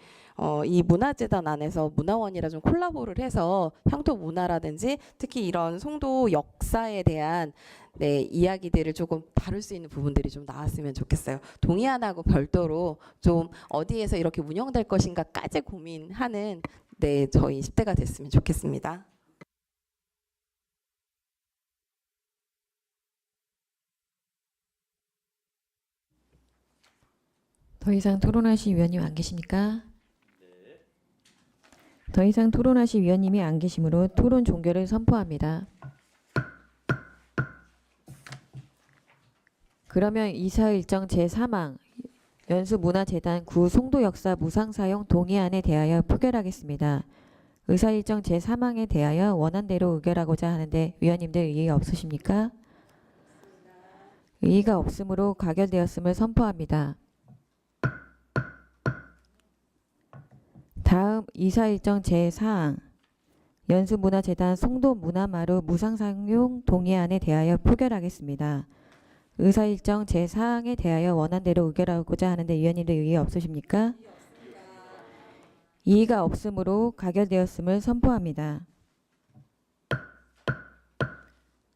S5: 이 문화재단 안에서 문화원이랑 좀 콜라보를 해서 향토 문화라든지 특히 이런 송도 역사에 대한 이야기들을 조금 다룰 수 있는 부분들이 좀 나왔으면 좋겠어요. 동해안하고 별도로 좀 어디에서 이렇게 운영될 것인가까지 고민하는 저희 10대가 됐으면 좋겠습니다.
S1: 더 이상 토론하실 위원님 안 계십니까? 더 이상 토론하실 위원님이 안 계시므로 토론 종결을 선포합니다. 그러면 이사 일정 제3항 연수문화재단 구 송도역사 무상사용 동의안에 대하여 표결하겠습니다. 의사일정 제3항에 대하여 원안대로 의결하고자 하는데 위원님들 이의 없으십니까? 의의가 없으므로 가결되었음을 선포합니다. 다음 이사일정 제4항 연수문화재단 송도문화마루 무상사용 동의안에 대하여 표결하겠습니다. 의사일정 제4항에 대하여 원안대로 의결하고자 하는데 위원님들 이의 없으십니까? 이의가 없으므로 가결되었음을 선포합니다.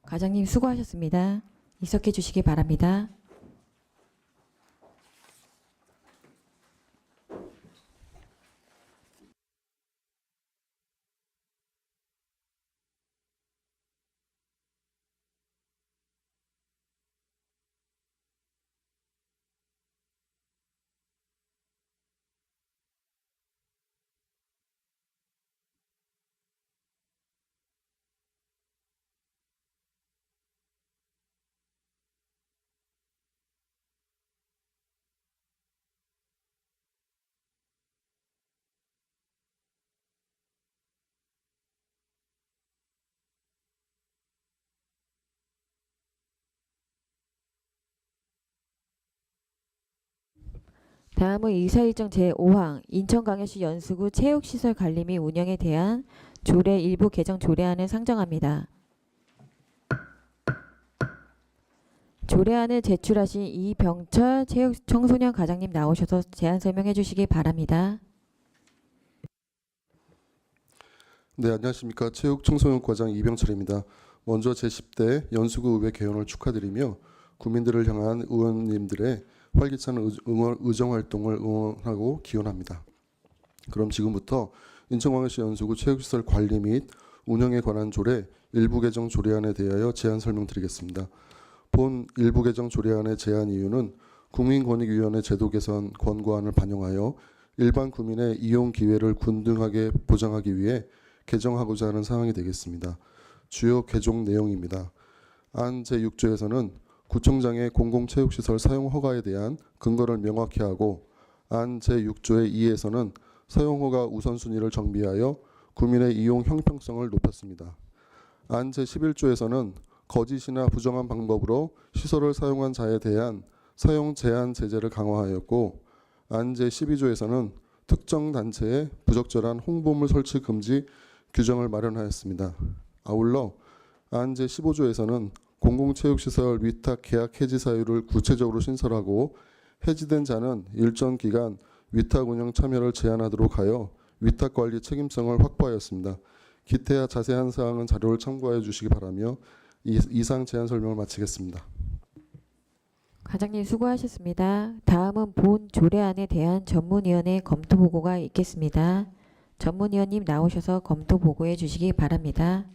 S1: 과장님 수고하셨습니다. 이석해 주시기 바랍니다. 다음은 이사일정 제5항 인천광역시 연수구 체육시설 관리 및 운영에 대한 조례 일부 개정 조례안을 상정합니다. 조례안을 제출하신 이병철 체육청소년 과장님 나오셔서 제안 설명해 주시기 바랍니다.
S9: 네, 안녕하십니까. 체육청소년과장 이병철입니다. 먼저 제10대 연수구 의회 개원을 축하드리며 국민들을 향한 의원님들의 활기찬 의정활동을 응원하고 기원합니다. 그럼 지금부터 인천광역시 연수구 체육시설 관리 및 운영에 관한 조례 일부 개정 조례안에 대하여 제안 설명드리겠습니다. 본 일부 개정 조례안의 제안 이유는 국민권익위원회 제도 개선 권고안을 반영하여 일반 국민의 이용 기회를 균등하게 보장하기 위해 개정하고자 하는 사항이 되겠습니다. 주요 개정 내용입니다. 안 제6조에서는 구청장의 공공체육시설 사용 허가에 대한 근거를 명확히 하고 안 제6조의 2에서는 사용허가 우선순위를 정비하여 국민의 이용 형평성을 높였습니다. 안 제11조에서는 거짓이나 부정한 방법으로 시설을 사용한 자에 대한 사용 제한 제재를 강화하였고 안 제12조에서는 특정 단체의 부적절한 홍보물 설치 금지 규정을 마련하였습니다. 아울러 안 제15조에서는 공공체육시설 위탁 계약 해지 사유를 구체적으로 신설하고 해지된 자는 일정 기간 위탁 운영 참여를 제한하도록 하여 위탁 관리 책임성을 확보하였습니다. 기타 자세한 사항은 자료를 참고하여 주시기 바라며 이상 제안 설명을 마치겠습니다.
S1: 과장님 수고하셨습니다. 다음은 본 조례안에 대한 전문위원회 검토 보고가 있겠습니다. 전문위원님 나오셔서 검토 보고해 주시기 바랍니다.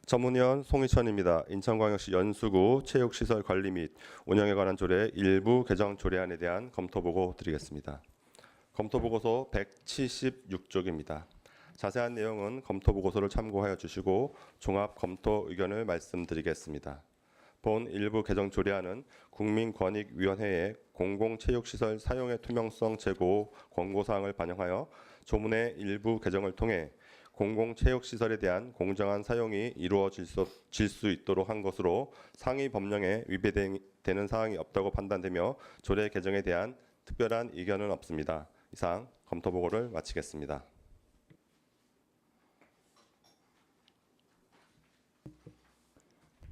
S4: 전문위원 송희천입니다. 인천광역시 연수구 체육시설 관리 및 운영에 관한 조례 일부 개정 조례안에 대한 검토 보고 드리겠습니다. 검토 보고서 176쪽입니다. 자세한 내용은 검토 보고서를 참고하여 주시고 종합 검토 의견을 말씀드리겠습니다. 본 일부 개정 조례안은 국민권익위원회의 공공체육시설 사용의 투명성 제고 권고사항을 반영하여 조문의 일부 개정을 통해 공공체육시설에 대한 공정한 사용이 이루어질 수 있도록 한 것으로 상위 법령에 위배되는 사항이 없다고 판단되며 조례 개정에 대한 특별한 의견은 없습니다. 이상 검토 보고를 마치겠습니다.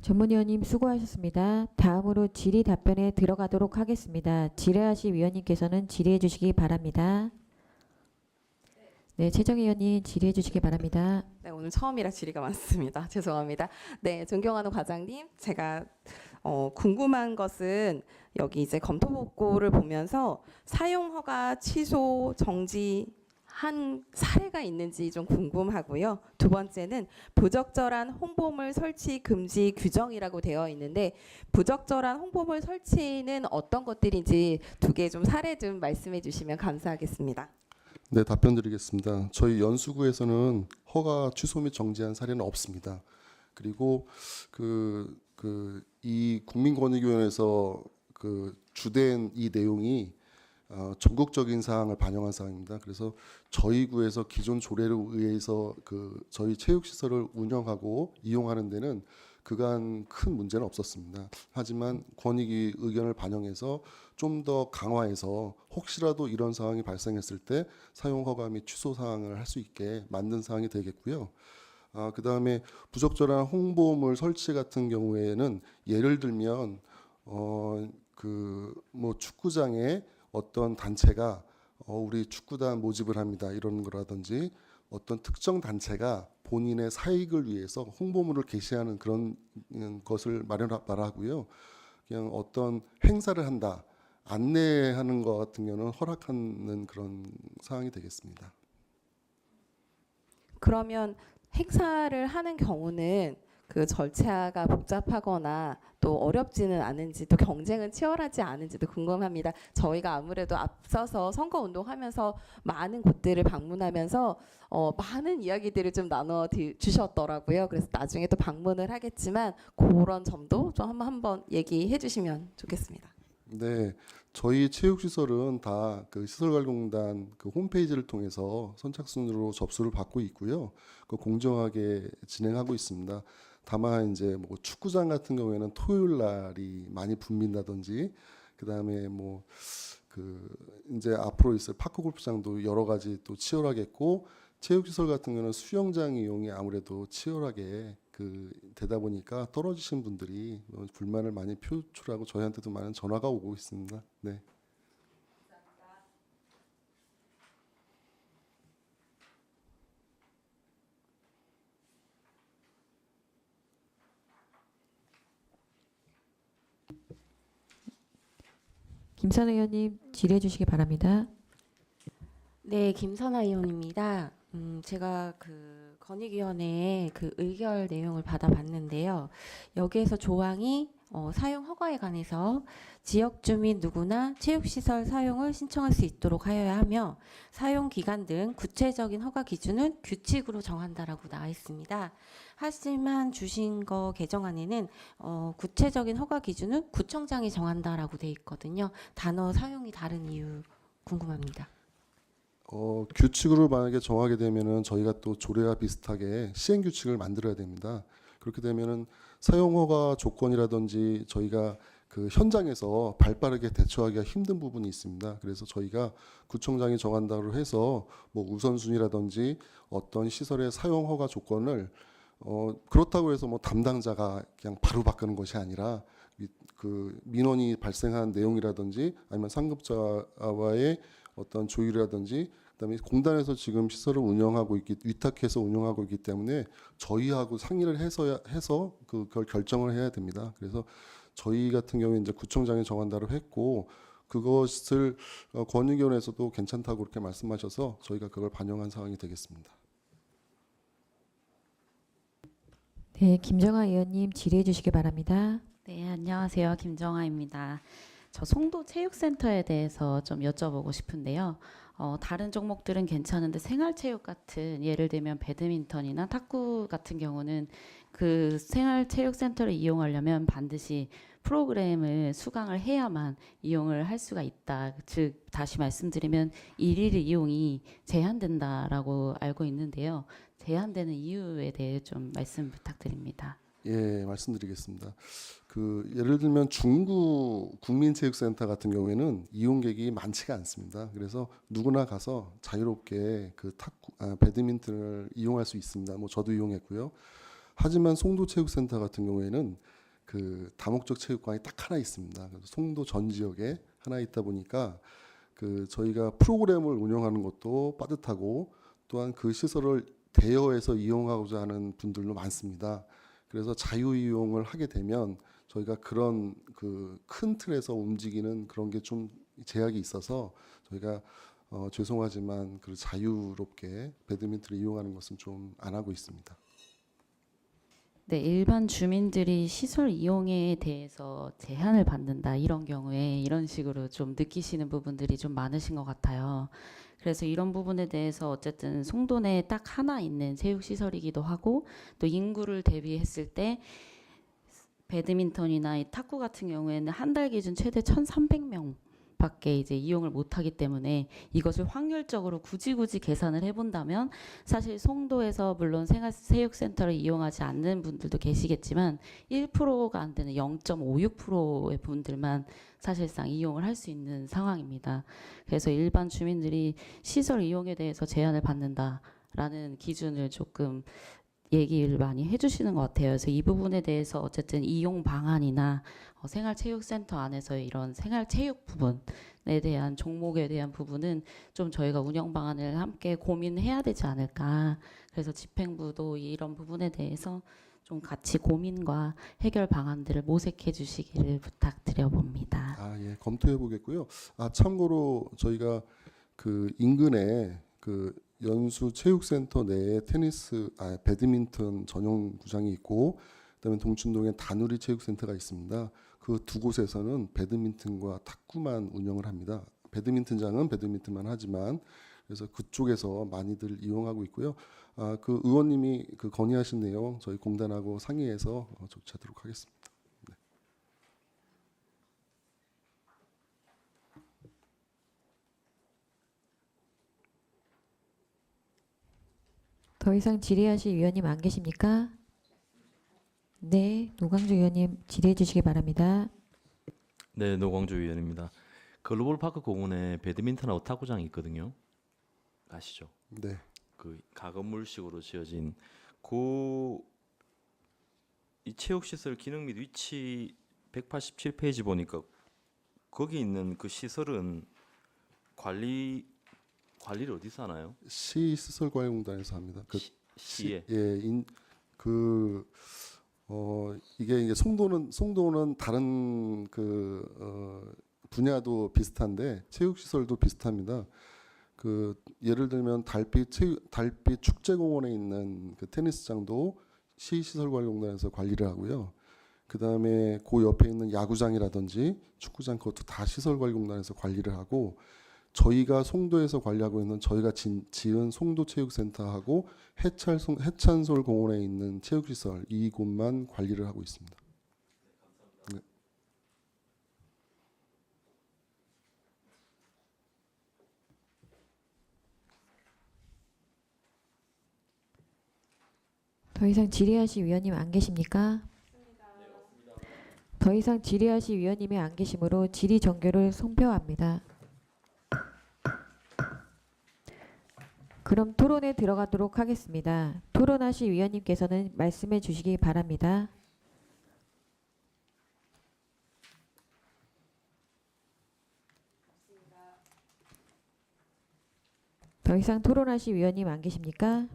S1: 전문위원님 수고하셨습니다. 다음으로 질의 답변에 들어가도록 하겠습니다. 질의하실 위원님께서는 질의해 주시기 바랍니다. 네, 최정희 위원님 질의해 주시기 바랍니다.
S5: 네, 오늘 처음이라 질의가 많습니다. 죄송합니다. 네, 존경하는 과장님, 제가 궁금한 것은 여기 이제 검토복고를 보면서 사용 허가 취소 정지한 사례가 있는지 좀 궁금하고요. 두 번째는 부적절한 홍보물 설치 금지 규정이라고 되어 있는데 부적절한 홍보물 설치는 어떤 것들인지 두 개 좀 사례 좀 말씀해 주시면 감사하겠습니다.
S9: 네, 답변 드리겠습니다. 저희 연수구에서는 허가 취소 및 정지한 사례는 없습니다. 그리고 이 국민권익위원회에서 주된 이 내용이 전국적인 사항을 반영한 사항입니다. 그래서 저희 구에서 기존 조례에 의해서 저희 체육시설을 운영하고 이용하는 데는 그간 큰 문제는 없었습니다. 하지만 권익위 의견을 반영해서 좀 더 강화해서 혹시라도 이런 상황이 발생했을 때 사용 허가 및 취소 사항을 할 수 있게 만든 사항이 되겠고요. 그다음에 부적절한 홍보물 설치 같은 경우에는 예를 들면 축구장에 어떤 단체가 우리 축구단 모집을 합니다 이런 거라든지 어떤 특정 단체가 본인의 사익을 위해서 홍보물을 게시하는 그런 것을 말하고요. 그냥 어떤 행사를 한다, 안내하는 것 같은 경우는 허락하는 그런 사항이 되겠습니다.
S5: 그러면 행사를 하는 경우는 그 절차가 복잡하거나 또 어렵지는 않은지 또 경쟁은 치열하지 않은지도 궁금합니다. 저희가 아무래도 앞서서 선거 운동하면서 많은 곳들을 방문하면서 많은 이야기들을 좀 나눠 주셨더라고요. 그래서 나중에 또 방문을 하겠지만 그런 점도 좀 한번 얘기해 주시면 좋겠습니다.
S9: 네, 저희 체육시설은 다 시설관리공단 홈페이지를 통해서 선착순으로 접수를 받고 있고요. 공정하게 진행하고 있습니다. 다만 이제 축구장 같은 경우에는 토요일 날이 많이 붐빈다든지, 그다음에 이제 앞으로 있을 파크 골프장도 여러 가지 또 치열하겠고, 체육시설 같은 경우는 수영장 이용이 아무래도 치열하게 되다 보니까 떨어지신 분들이 불만을 많이 표출하고 저희한테도 많은 전화가 오고 있습니다. 네.
S1: 김선우 의원님 질의해 주시기 바랍니다.
S10: 네, 김선아 의원입니다. 제가 권익위원회의 의결 내용을 받아봤는데요. 여기에서 조항이 사용 허가에 관해서 지역 주민 누구나 체육시설 사용을 신청할 수 있도록 하여야 하며 사용 기간 등 구체적인 허가 기준은 규칙으로 정한다라고 나와 있습니다. 하지만 주신 거 개정안에는 구체적인 허가 기준은 구청장이 정한다라고 돼 있거든요. 단어 사용이 다른 이유 궁금합니다.
S9: 규칙으로 만약에 정하게 되면은 저희가 또 조례와 비슷하게 시행 규칙을 만들어야 됩니다. 그렇게 되면은 사용 허가 조건이라든지 저희가 현장에서 발빠르게 대처하기가 힘든 부분이 있습니다. 그래서 저희가 구청장이 정한다고 해서 우선순위라든지 어떤 시설의 사용 허가 조건을 그렇다고 해서 담당자가 그냥 바로 바꾸는 것이 아니라 민원이 발생한 내용이라든지 아니면 상급자와의 어떤 조율이라든지 그다음에 공단에서 지금 시설을 위탁해서 운영하고 있기 때문에 저희하고 상의를 해서 그걸 결정을 해야 됩니다. 그래서 저희 같은 경우에 이제 구청장이 정한다고 했고 그것을 권익위원회에서도 괜찮다고 그렇게 말씀하셔서 저희가 그걸 반영한 상황이 되겠습니다.
S1: 네, 김정아 의원님 질의해 주시기 바랍니다.
S6: 네, 안녕하세요. 김정아입니다. 저 송도 체육센터에 대해서 좀 여쭤보고 싶은데요. 다른 종목들은 괜찮은데 생활체육 같은 예를 들면 배드민턴이나 탁구 같은 경우는 그 생활체육센터를 이용하려면 반드시 프로그램을 수강을 해야만 이용을 할 수가 있다. 즉 다시 말씀드리면 일일 이용이 제한된다라고 알고 있는데요. 제한되는 이유에 대해 좀 말씀 부탁드립니다.
S9: 예, 말씀드리겠습니다. 예를 들면 중구 국민체육센터 같은 경우에는 이용객이 많지가 않습니다. 그래서 누구나 가서 자유롭게 배드민턴을 이용할 수 있습니다. 저도 이용했고요. 하지만 송도체육센터 같은 경우에는 그 다목적 체육관이 딱 하나 있습니다. 그래서 송도 전 지역에 하나 있다 보니까 그 저희가 프로그램을 운영하는 것도 빠듯하고 또한 그 시설을 대여해서 이용하고자 하는 분들도 많습니다. 그래서 자유 이용을 하게 되면 저희가 그런 그 큰 틀에서 움직이는 그런 게 좀 제약이 있어서 저희가 죄송하지만 그 자유롭게 배드민턴을 이용하는 것은 좀 안 하고 있습니다.
S6: 네, 일반 주민들이 시설 이용에 대해서 제한을 받는다 이런 경우에 이런 식으로 좀 느끼시는 부분들이 좀 많으신 것 같아요. 그래서 이런 부분에 대해서 어쨌든 송도 내에 딱 하나 있는 체육시설이기도 하고 또 인구를 대비했을 때 배드민턴이나 이 탁구 같은 경우에는 한 달 기준 최대 1,300명 밖에 이제 이용을 못하기 때문에 이것을 확률적으로 굳이 계산을 해본다면 사실 송도에서 물론 생활체육센터를 이용하지 않는 분들도 계시겠지만 1%가 안 되는 0.56%의 분들만 사실상 이용을 할 수 있는 상황입니다. 그래서 일반 주민들이 시설 이용에 대해서 제한을 받는다라는 기준을 조금 얘기를 많이 해주시는 것 같아요. 그래서 이 부분에 대해서 어쨌든 이용 방안이나 생활체육센터 안에서 이런 생활체육 부분에 대한 종목에 대한 부분은 좀 저희가 운영 방안을 함께 고민해야 되지 않을까. 그래서 집행부도 이런 부분에 대해서 좀 같이 고민과 해결 방안들을 모색해 주시기를 부탁드려 봅니다.
S9: 예, 검토해 보겠고요. 참고로 저희가 그 인근에 그 연수 체육센터 내에 배드민턴 전용 구장이 있고 그다음에 동춘동에 다누리 체육센터가 있습니다. 그 두 곳에서는 배드민턴과 탁구만 운영을 합니다. 배드민턴장은 배드민턴만 하지만 그래서 그쪽에서 많이들 이용하고 있고요. 그 의원님이 그 건의하신 내용 저희 공단하고 상의해서 조치하도록 하겠습니다. 네.
S1: 더 이상 질의하실 위원님 안 계십니까? 네, 노광주 위원님 질의해 주시기 바랍니다.
S11: 네, 노광주 위원입니다. 글로벌파크 공원에 배드민턴하고 탁구장이 있거든요. 아시죠?
S9: 네.
S11: 그 가건물식으로 지어진 이 체육시설 기능 및 위치 187페이지 보니까 거기 있는 그 시설은 관리를 어디서 하나요?
S9: 시시설관리공단에서 합니다.
S11: 시에.
S9: 이게 이제 송도는 다른 분야도 비슷한데 체육시설도 비슷합니다. 그 예를 들면 달빛 축제공원에 있는 그 테니스장도 시시설관리공단에서 관리를 하고요. 그 다음에 그 옆에 있는 야구장이라든지 축구장 그것도 다 시설관리공단에서 관리를 하고 저희가 송도에서 관리하고 있는 저희가 지은 송도체육센터하고 해찬솔 공원에 있는 체육시설 이곳만 관리를 하고 있습니다. 네.
S1: 더 이상 질의하실 위원님 안 계십니까? 더 이상 질의하실 위원님이 안 계시므로 질의 종결을 송표합니다. 그럼 토론에 들어가도록 하겠습니다. 토론하실 위원님께서는 말씀해 주시기 바랍니다. 더 이상 토론하실 위원님 안 계십니까?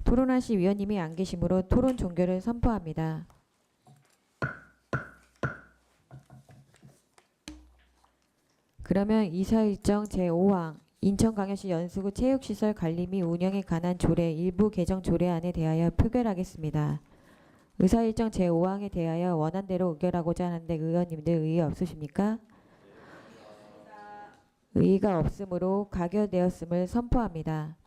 S1: 토론하실 위원님이 안 계시므로 토론 종결을 선포합니다. 그러면 이사일정 제5항 인천광역시 연수구 체육시설 관리 및 운영에 관한 조례 일부 개정 조례안에 대하여 표결하겠습니다. 의사일정 제5항에 대하여 원안대로 의결하고자 하는데 의원님들 의의 없으십니까? 의의가 없으므로 가결되었음을 선포합니다.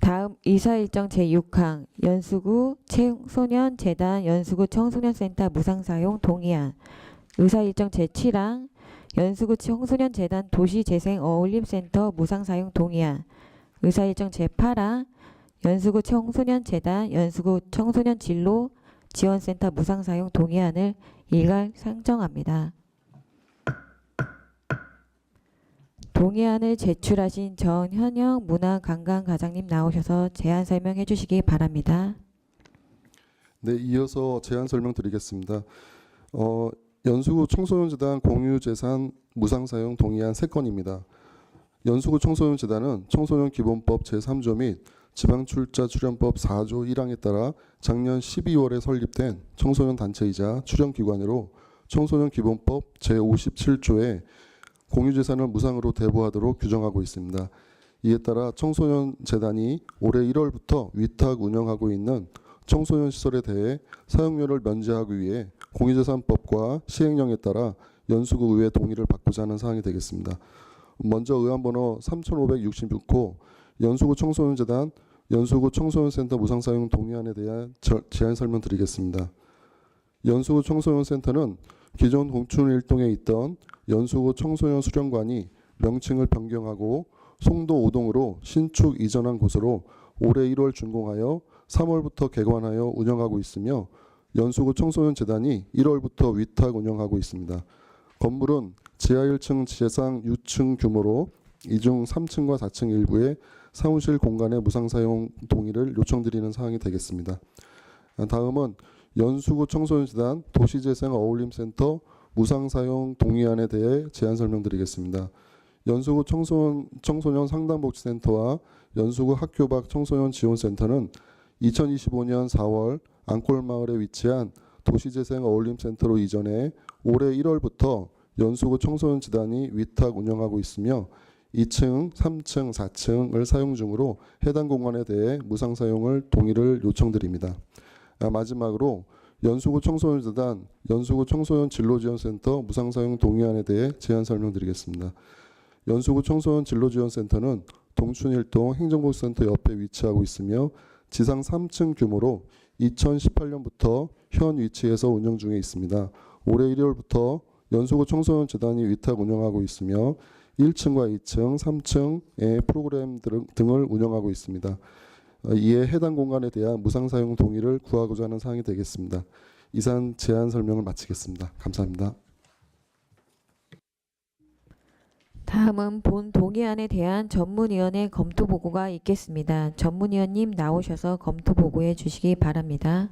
S1: 다음 이사일정 제6항 연수구 청소년재단 연수구 청소년센터 무상사용 동의안 의사일정 제7항 연수구 청소년재단 도시재생어울림센터 무상사용 동의안 의사일정 제8항 연수구 청소년재단 연수구 청소년진로 지원센터 무상사용 동의안을 일괄 상정합니다. 동의안을 제출하신 전현영 문화관광과장님 나오셔서 제안 설명해 주시기 바랍니다.
S9: 네, 이어서 제안 설명드리겠습니다. 연수구 청소년재단 공유재산 무상사용 동의안 3건입니다. 연수구 청소년재단은 청소년기본법 제3조 및 지방출자출연법 4조 1항에 따라 작년 12월에 설립된 청소년단체이자 출연기관으로 청소년기본법 제57조에 공유재산을 무상으로 대부하도록 규정하고 있습니다. 이에 따라 청소년재단이 올해 1월부터 위탁 운영하고 있는 청소년 시설에 대해 사용료를 면제하기 위해 공유재산법과 시행령에 따라 연수구 의회 동의를 받고자 하는 사항이 되겠습니다. 먼저 의안번호 3566호 연수구 청소년재단 연수구 청소년센터 무상사용 동의안에 대한 제안 설명드리겠습니다. 연수구 청소년센터는 기존 공춘일동에 있던 연수구 청소년 수련관이 명칭을 변경하고 송도 5동으로 신축 이전한 곳으로 올해 1월 준공하여 3월부터 개관하여 운영하고 있으며 연수구 청소년재단이 1월부터 위탁 운영하고 있습니다. 건물은 지하 1층 지상 6층 규모로 이중 3층과 4층 일부의 사무실 공간의 무상사용 동의를 요청드리는 사항이 되겠습니다. 다음은 연수구 청소년재단 도시재생 어울림센터 무상사용 동의안에 대해 제안 설명드리겠습니다. 연수구 청소년 상담복지센터와 연수구 학교 밖 청소년 지원센터는 2025년 4월 앙골마을에 위치한 도시재생 어울림센터로 이전해 올해 1월부터 연수구 청소년재단이 위탁 운영하고 있으며 2층, 3층, 4층을 사용 중으로 해당 공간에 대해 무상사용을 동의를 요청드립니다. 마지막으로 연수구 청소년재단, 연수구 청소년 진로지원센터 무상사용 동의안에 대해 제안 설명드리겠습니다. 연수구 청소년 진로지원센터는 동춘일동 행정복지센터 옆에 위치하고 있으며 지상 3층 규모로 2018년부터 현 위치에서 운영 중에 있습니다. 올해 1월부터 연수구 청소년재단이 위탁 운영하고 있으며 1층과 2층, 3층의 프로그램 등을 운영하고 있습니다. 이에 해당 공간에 대한 무상사용 동의를 구하고자 하는 사항이 되겠습니다. 이상 제안 설명을 마치겠습니다. 감사합니다.
S1: 다음은 본 동의안에 대한 전문위원회 검토 보고가 있겠습니다. 전문위원님 나오셔서 검토 보고해 주시기 바랍니다.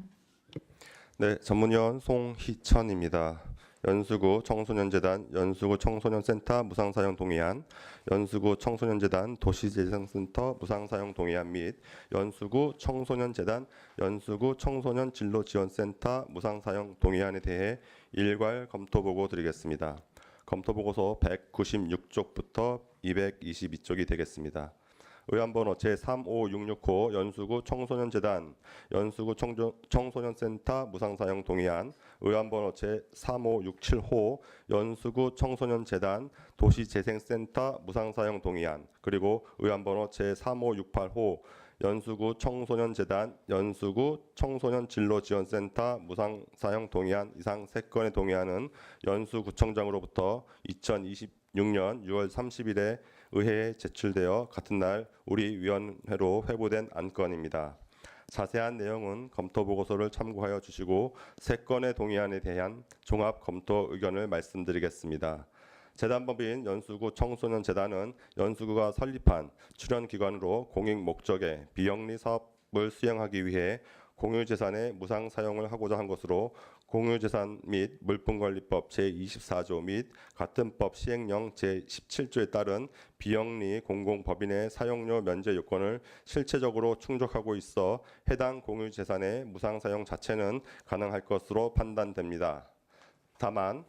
S4: 네, 전문위원 송희천입니다. 연수구 청소년재단 연수구 청소년센터 무상사용 동의안, 연수구 청소년재단 도시재생센터 무상사용 동의안 및 연수구 청소년재단 연수구 청소년 진로지원센터 무상사용 동의안에 대해 일괄 검토 보고 드리겠습니다. 검토 보고서 196쪽부터 222쪽이 되겠습니다. 의안번호 제3566호 연수구 청소년재단 연수구 청소년센터 무상사용 동의안, 의안번호 제3567호 연수구 청소년재단 도시재생센터 무상사용 동의안, 그리고 의안번호 제3568호 연수구 청소년재단 연수구 청소년 진로지원센터 무상사용 동의안 이상 3건의 동의안은 연수구청장으로부터 2026년 6월 30일에 의회에 제출되어 같은 날 우리 위원회로 회부된 안건입니다. 자세한 내용은 검토 보고서를 참고하여 주시고 3건의 동의안에 대한 종합 검토 의견을 말씀드리겠습니다. 재단법인 연수구 청소년재단은 연수구가 설립한 출연기관으로 공익 목적의 비영리 사업을 수행하기 위해 공유재산의 무상 사용을 하고자 한 것으로 공유재산 및 물품관리법 제24조 및 같은 법 시행령 제17조에 따른 비영리 공공법인의 사용료 면제 요건을 실체적으로 충족하고 있어 해당 공유재산의 무상 사용 자체는 가능할 것으로 판단됩니다. 다만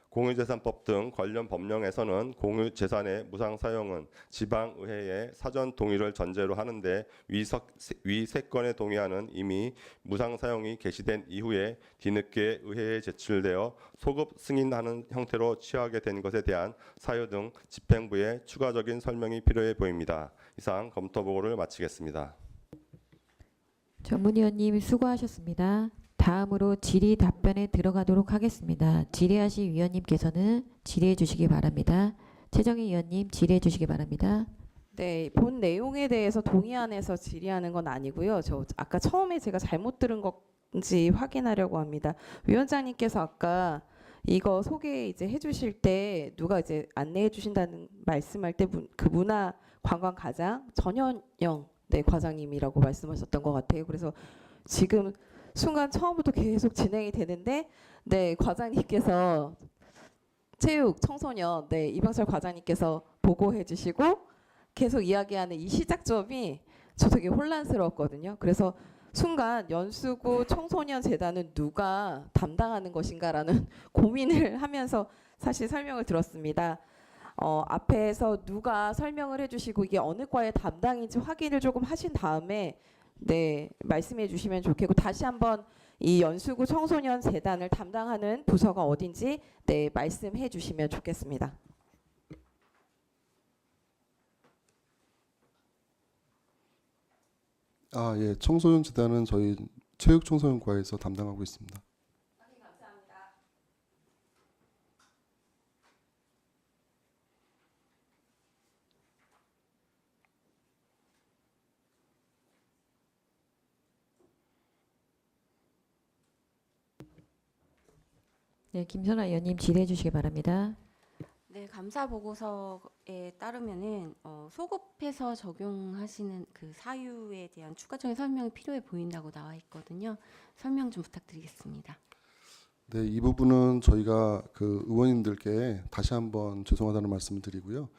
S4: 공유재산법 등 관련 법령에서는 공유재산의 무상 사용은 지방의회의 사전 동의를 전제로 하는데 위 3건의 동의안은 이미 무상 사용이 개시된 이후에 뒤늦게 의회에 제출되어 소급 승인하는 형태로 취하게 된 것에 대한 사유 등 집행부의 추가적인 설명이 필요해 보입니다. 이상 검토 보고를 마치겠습니다.
S1: 전문위원님 수고하셨습니다. 다음으로 질의 답변에 들어가도록 하겠습니다. 질의하실 위원님께서는 질의해 주시기 바랍니다. 최정희 위원님 질의해 주시기 바랍니다.
S5: 네, 본 내용에 대해서 동의안에서 질의하는 건 아니고요. 저 아까 처음에 제가 잘못 들은 건지 확인하려고 합니다. 위원장님께서 아까 이거 소개 이제 해주실 때 누가 이제 안내해 주신다는 말씀할 때 그 문화 관광 과장 전현영 네, 과장님이라고 말씀하셨던 것 같아요. 그래서 지금 순간 처음부터 계속 진행이 되는데 네, 과장님께서 체육 청소년 네, 이병철 과장님께서 보고해 주시고 계속 이야기하는 이 시작점이 저 되게 혼란스러웠거든요. 그래서 순간 연수구 청소년 재단은 누가 담당하는 것인가라는 고민을 하면서 사실 설명을 들었습니다. 앞에서 누가 설명을 해주시고 이게 어느 과의 담당인지 확인을 조금 하신 다음에 네 말씀해 주시면 좋겠고 다시 한번 이 연수구 청소년 재단을 담당하는 부서가 어딘지 네 말씀해 주시면 좋겠습니다.
S9: 예, 청소년 재단은 저희 체육청소년과에서 담당하고 있습니다.
S1: 네, 김선아 의원님 질의해 주시기 바랍니다.
S10: 네, 감사 보고서에 따르면은 소급해서 적용하시는 그 사유에 대한 추가적인 설명이 필요해 보인다고 나와 있거든요. 설명 좀 부탁드리겠습니다.
S9: 네, 이 부분은 저희가 그 의원님들께 다시 한번 죄송하다는 말씀을 드리고요.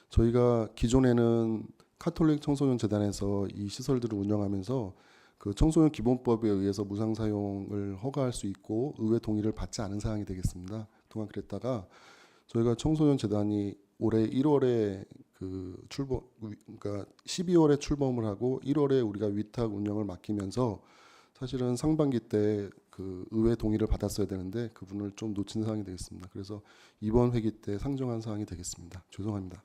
S9: 저희가 기존에는 카톨릭 청소년 재단에서 이 시설들을 운영하면서 그 청소년 기본법에 의해서 무상 사용을 허가할 수 있고 의회 동의를 받지 않은 사항이 되겠습니다. 그동안 그랬다가 저희가 청소년 재단이 올해 1월에 그러니까 12월에 출범을 하고 1월에 우리가 위탁 운영을 맡기면서 사실은 상반기 때 그 의회 동의를 받았어야 되는데 그 부분을 좀 놓친 사항이 되겠습니다. 그래서 이번 회기 때 상정한 사항이 되겠습니다. 죄송합니다.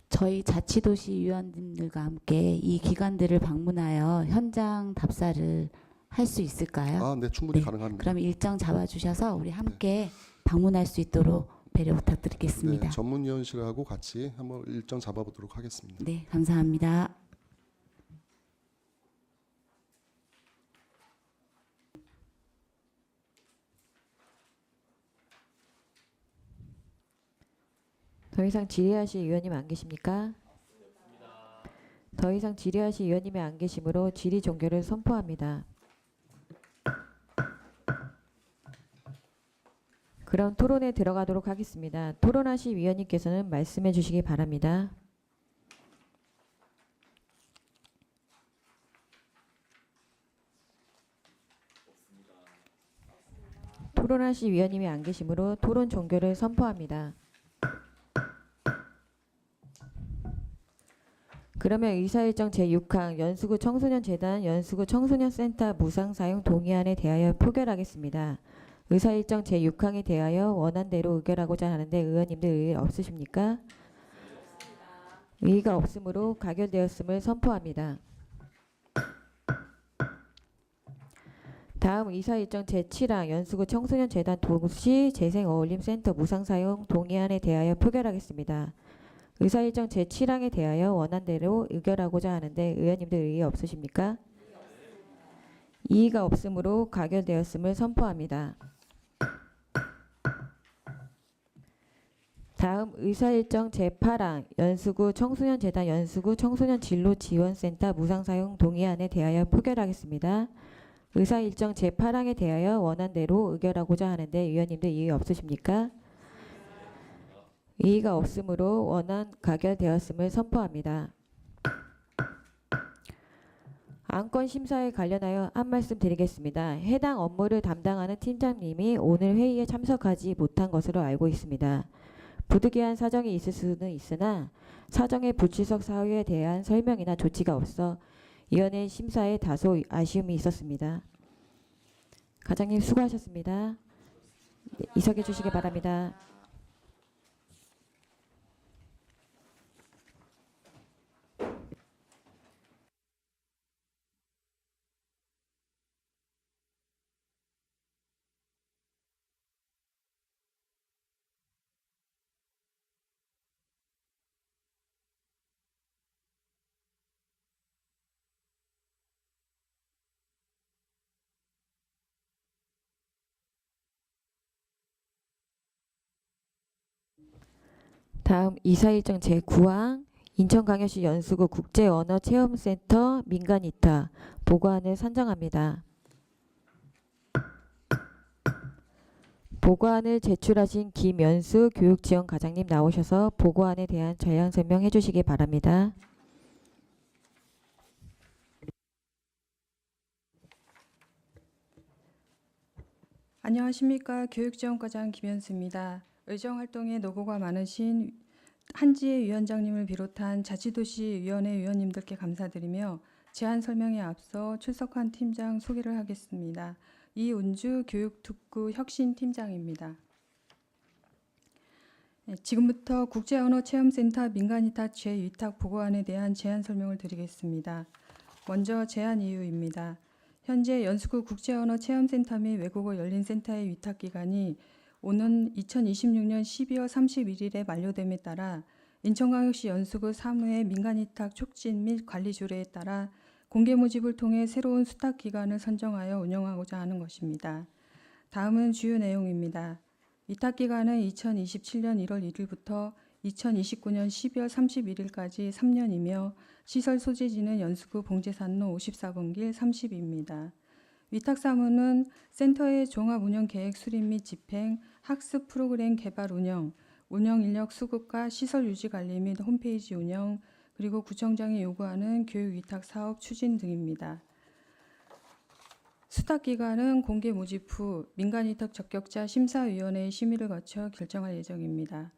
S6: 저희 자치도시 위원님들과 함께 이 기관들을 방문하여 현장 답사를 할 수 있을까요?
S9: 네, 충분히
S6: 네,
S9: 가능합니다.
S6: 그럼 일정 잡아주셔서 우리 함께 방문할 수 있도록 배려 부탁드리겠습니다.
S9: 네, 전문위원실하고 같이 한번 일정 잡아보도록 하겠습니다.
S6: 네, 감사합니다.
S1: 더 이상 질의하실 의원님 안 계십니까? 더 이상 질의하실 의원님이 안 계시므로 질의 종결을 선포합니다. 그럼 토론에 들어가도록 하겠습니다. 토론하실 위원님께서는 말씀해 주시기 바랍니다. 토론하실 위원님이 안 계시므로 토론 종결을 선포합니다. 그러면 의사일정 제6항 연수구 청소년재단 연수구 청소년센터 무상사용 동의안에 대하여 표결하겠습니다. 의사일정 제6항에 대하여 원안대로 의결하고자 하는데 의원님들 의의 없으십니까? 의의가 없으므로 가결되었음을 선포합니다. 다음 의사일정 제7항 연수구 청소년재단 도시재생어울림센터 무상사용 동의안에 대하여 표결하겠습니다. 의사일정 제7항에 대하여 원안대로 의결하고자 하는데 의원님들 의의 없으십니까? 이의가 없으므로 가결되었음을 선포합니다. 다음 의사일정 제8항 연수구 청소년재단 연수구 청소년진로지원센터 무상사용 동의안에 대하여 표결하겠습니다. 의사일정 제8항에 대하여 원안대로 의결하고자 하는데 의원님들 이의 없으십니까? 이의가 없으므로 원안 가결되었음을 선포합니다. 안건 심사에 관련하여 한 말씀 드리겠습니다. 해당 업무를 담당하는 팀장님이 오늘 회의에 참석하지 못한 것으로 알고 있습니다. 부득이한 사정이 있을 수는 있으나 사정의 불출석 사유에 대한 설명이나 조치가 없어 위원회 심사에 다소 아쉬움이 있었습니다. 과장님 수고하셨습니다. 네, 이석해 주시기 바랍니다. 다음 이사 일정 제9항 인천광역시 연수구 국제언어체험센터 민간이타 보고안을 선정합니다. 보고안을 제출하신 김연수 교육지원과장님 나오셔서 보고안에 대한 자양 설명해 주시기 바랍니다.
S12: 안녕하십니까. 교육지원과장 김연수입니다. 의정활동에 노고가 많으신 한지혜 위원장님을 비롯한 자치도시위원회 위원님들께 감사드리며 제안 설명에 앞서 출석한 팀장 소개를 하겠습니다. 이운주 교육특구 혁신팀장입니다. 지금부터 국제언어체험센터 민간이타 재위탁 보고안에 대한 제안 설명을 드리겠습니다. 먼저 제안 이유입니다. 현재 연수구 국제언어체험센터 및 외국어 열린센터의 위탁기간이 오는 2026년 12월 31일에 만료됨에 따라 인천광역시 연수구 사무의 민간위탁 촉진 및 관리 조례에 따라 공개 모집을 통해 새로운 수탁기간을 선정하여 운영하고자 하는 것입니다. 다음은 주요 내용입니다. 위탁기간은 2027년 1월 1일부터 2029년 12월 31일까지 3년이며 시설 소재지는 연수구 봉제산로 54번길 30입니다. 위탁사무는 센터의 종합운영계획 수립 및 집행, 학습 프로그램 개발 운영, 운영인력 수급과 시설 유지관리 및 홈페이지 운영, 그리고 구청장이 요구하는 교육위탁 사업 추진 등입니다. 수탁기간은 공개 모집 후 민간위탁 적격자 심사위원회의 심의를 거쳐 결정할 예정입니다.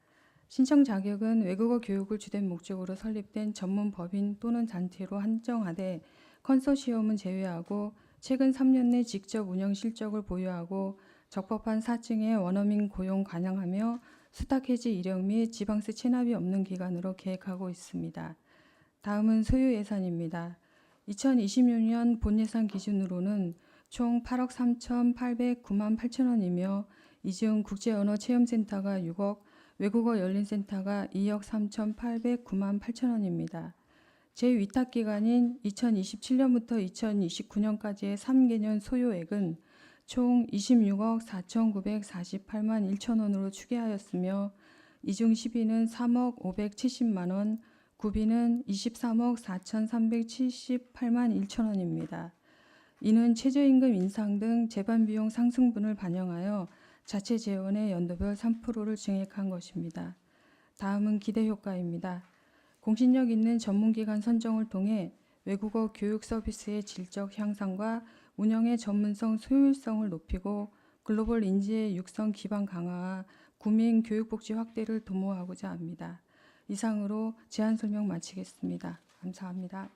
S12: 신청 자격은 외국어 교육을 주된 목적으로 설립된 전문 법인 또는 단체로 한정하되 컨소시엄은 제외하고 최근 3년 내 직접 운영 실적을 보유하고 적법한 사증의 원어민 고용 가능하며 수탁 해지 이력 및 지방세 체납이 없는 기관으로 계획하고 있습니다. 다음은 소요 예산입니다. 2026년 본 예산 기준으로는 총 8억 3,809만 8천 원이며 이 중 국제언어체험센터가 6억, 외국어 열린센터가 2억 3,809만 8천 원입니다. 재위탁기간인 2027년부터 2029년까지의 3개년 소요액은 총 26억 4,948만 1천 원으로 추계하였으며 이 중 시비는 3억 570만 원, 구비는 23억 4,378만 1천 원입니다. 이는 최저임금 인상 등 재반비용 상승분을 반영하여 자체 재원의 연도별 3%를 증액한 것입니다. 다음은 기대효과입니다. 공신력 있는 전문기관 선정을 통해 외국어 교육 서비스의 질적 향상과 운영의 전문성, 효율성을 높이고 글로벌 인재의 육성 기반 강화와 구민 교육복지 확대를 도모하고자 합니다. 이상으로 제안 설명 마치겠습니다. 감사합니다.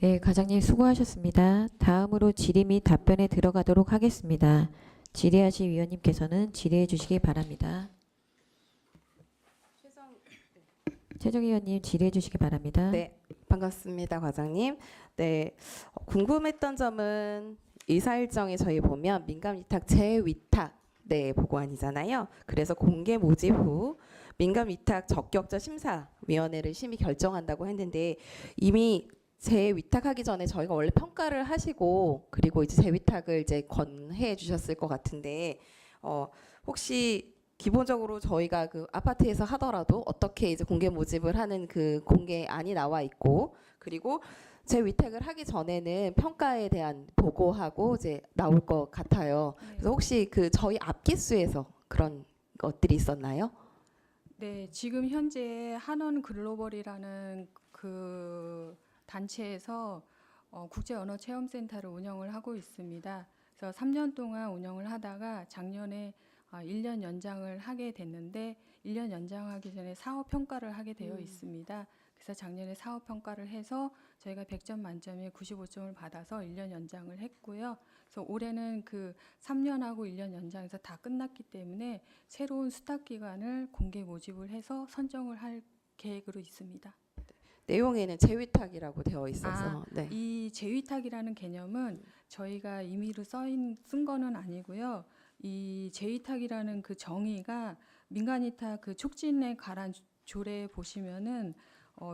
S1: 네, 과장님 수고하셨습니다. 다음으로 질의 및 답변에 들어가도록 하겠습니다. 질의하실 위원님께서는 질의해 주시기 바랍니다. 최정 의원님 질의해 주시기 바랍니다.
S5: 네, 반갑습니다, 과장님. 네, 궁금했던 점은 이사 일정에 저희 보면 민간위탁 재위탁 보고안이잖아요. 그래서 공개 모집 후 민간위탁 적격자 심사위원회를 심의 결정한다고 했는데 이미 재위탁하기 전에 저희가 원래 평가를 하시고 그리고 이제 재위탁을 이제 권해 주셨을 것 같은데 혹시 기본적으로 저희가 그 아파트에서 하더라도 어떻게 이제 공개 모집을 하는 그 공개안이 나와 있고 그리고 재위탁을 하기 전에는 평가에 대한 보고하고 이제 나올 것 같아요. 그래서 혹시 그 저희 앞기수에서 그런 것들이 있었나요?
S12: 네, 지금 현재 한원 글로벌이라는 그 단체에서 국제언어체험센터를 운영을 하고 있습니다. 그래서 3년 동안 운영을 하다가 작년에 1년 연장을 하게 됐는데 1년 연장하기 전에 사업 평가를 하게 되어 있습니다. 그래서 작년에 사업 평가를 해서 저희가 100점 만점에 95점을 받아서 1년 연장을 했고요. 그래서 올해는 그 3년하고 1년 연장해서 다 끝났기 때문에 새로운 수탁 기간을 공개 모집을 해서 선정을 할 계획으로 있습니다.
S5: 내용에는 재위탁이라고 되어 있어서 네.
S12: 이 재위탁이라는 개념은 저희가 임의로 쓴 거는 아니고요. 이 재위탁이라는 그 정의가 민간위탁 그 촉진에 관한 조례에 보시면은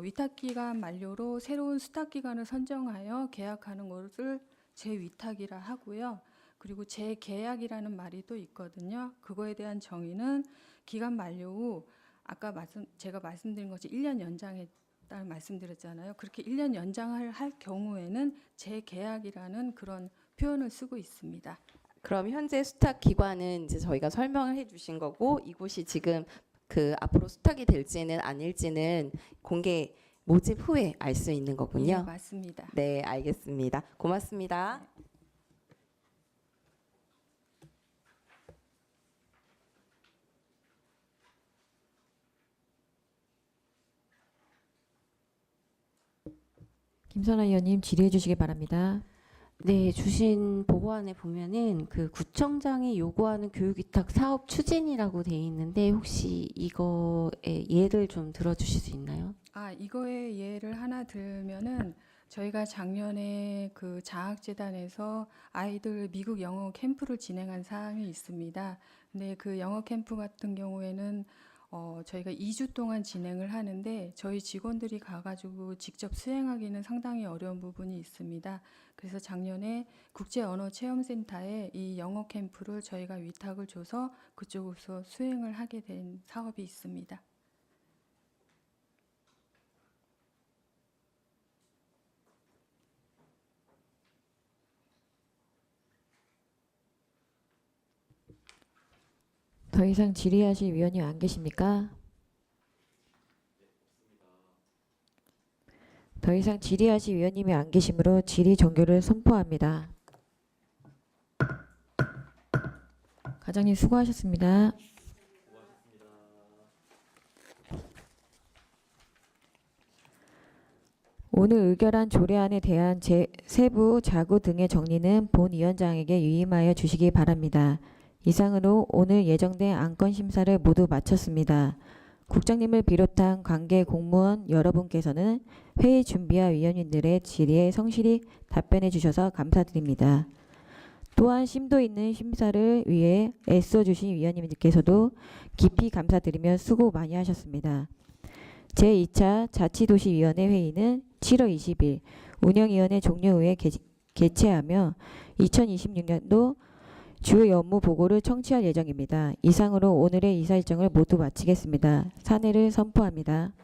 S12: 위탁기간 만료로 새로운 수탁기간을 선정하여 계약하는 것을 재위탁이라 하고요. 그리고 재계약이라는 말이 또 있거든요. 그거에 대한 정의는 기간 만료 후 제가 말씀드린 것이 1년 연장했다는 말씀드렸잖아요. 그렇게 1년 연장을 할 경우에는 재계약이라는 그런 표현을 쓰고 있습니다.
S5: 그럼 현재 수탁 기관은 이제 저희가 설명을 해주신 거고 이곳이 지금 그 앞으로 수탁이 될지는 아닐지는 공개 모집 후에 알 수 있는
S12: 예,
S5: 거군요.
S12: 맞습니다.
S5: 네, 알겠습니다. 고맙습니다.
S1: 김선아 의원님 질의해 주시기 바랍니다.
S10: 네, 주신 보고안에 보면은 그 구청장이 요구하는 교육위탁 사업 추진이라고 돼 있는데 혹시 이거의 예를 좀 들어주실 수 있나요?
S12: 이거의 예를 하나 들면은 저희가 작년에 그 장학재단에서 아이들 미국 영어 캠프를 진행한 사항이 있습니다. 근데 그 영어 캠프 같은 경우에는 저희가 2주 동안 진행을 하는데 저희 직원들이 가가지고 직접 수행하기는 상당히 어려운 부분이 있습니다. 그래서 작년에 국제언어체험센터에 이 영어 캠프를 저희가 위탁을 줘서 그쪽에서 수행을 하게 된 사업이 있습니다.
S1: 더 이상 질의하실 위원님 안 계십니까? 더 이상 질의하실 위원님이 안 계시므로 질의 종료를 선포합니다. 과장님 수고하셨습니다. 오늘 의결한 조례안에 대한 세부 자구 등의 정리는 본 위원장에게 유임하여 주시기 바랍니다. 이상으로 오늘 예정된 안건 심사를 모두 마쳤습니다. 국장님을 비롯한 관계 공무원 여러분께서는 회의 준비와 위원님들의 질의에 성실히 답변해 주셔서 감사드립니다. 또한 심도 있는 심사를 위해 애써주신 위원님들께서도 깊이 감사드리며 수고 많이 하셨습니다. 제2차 자치도시위원회 회의는 7월 20일 운영위원회 종료 후에 개최하며 2026년도 주요 업무 보고를 청취할 예정입니다. 이상으로 오늘의 이사 일정을 모두 마치겠습니다. 사내를 선포합니다.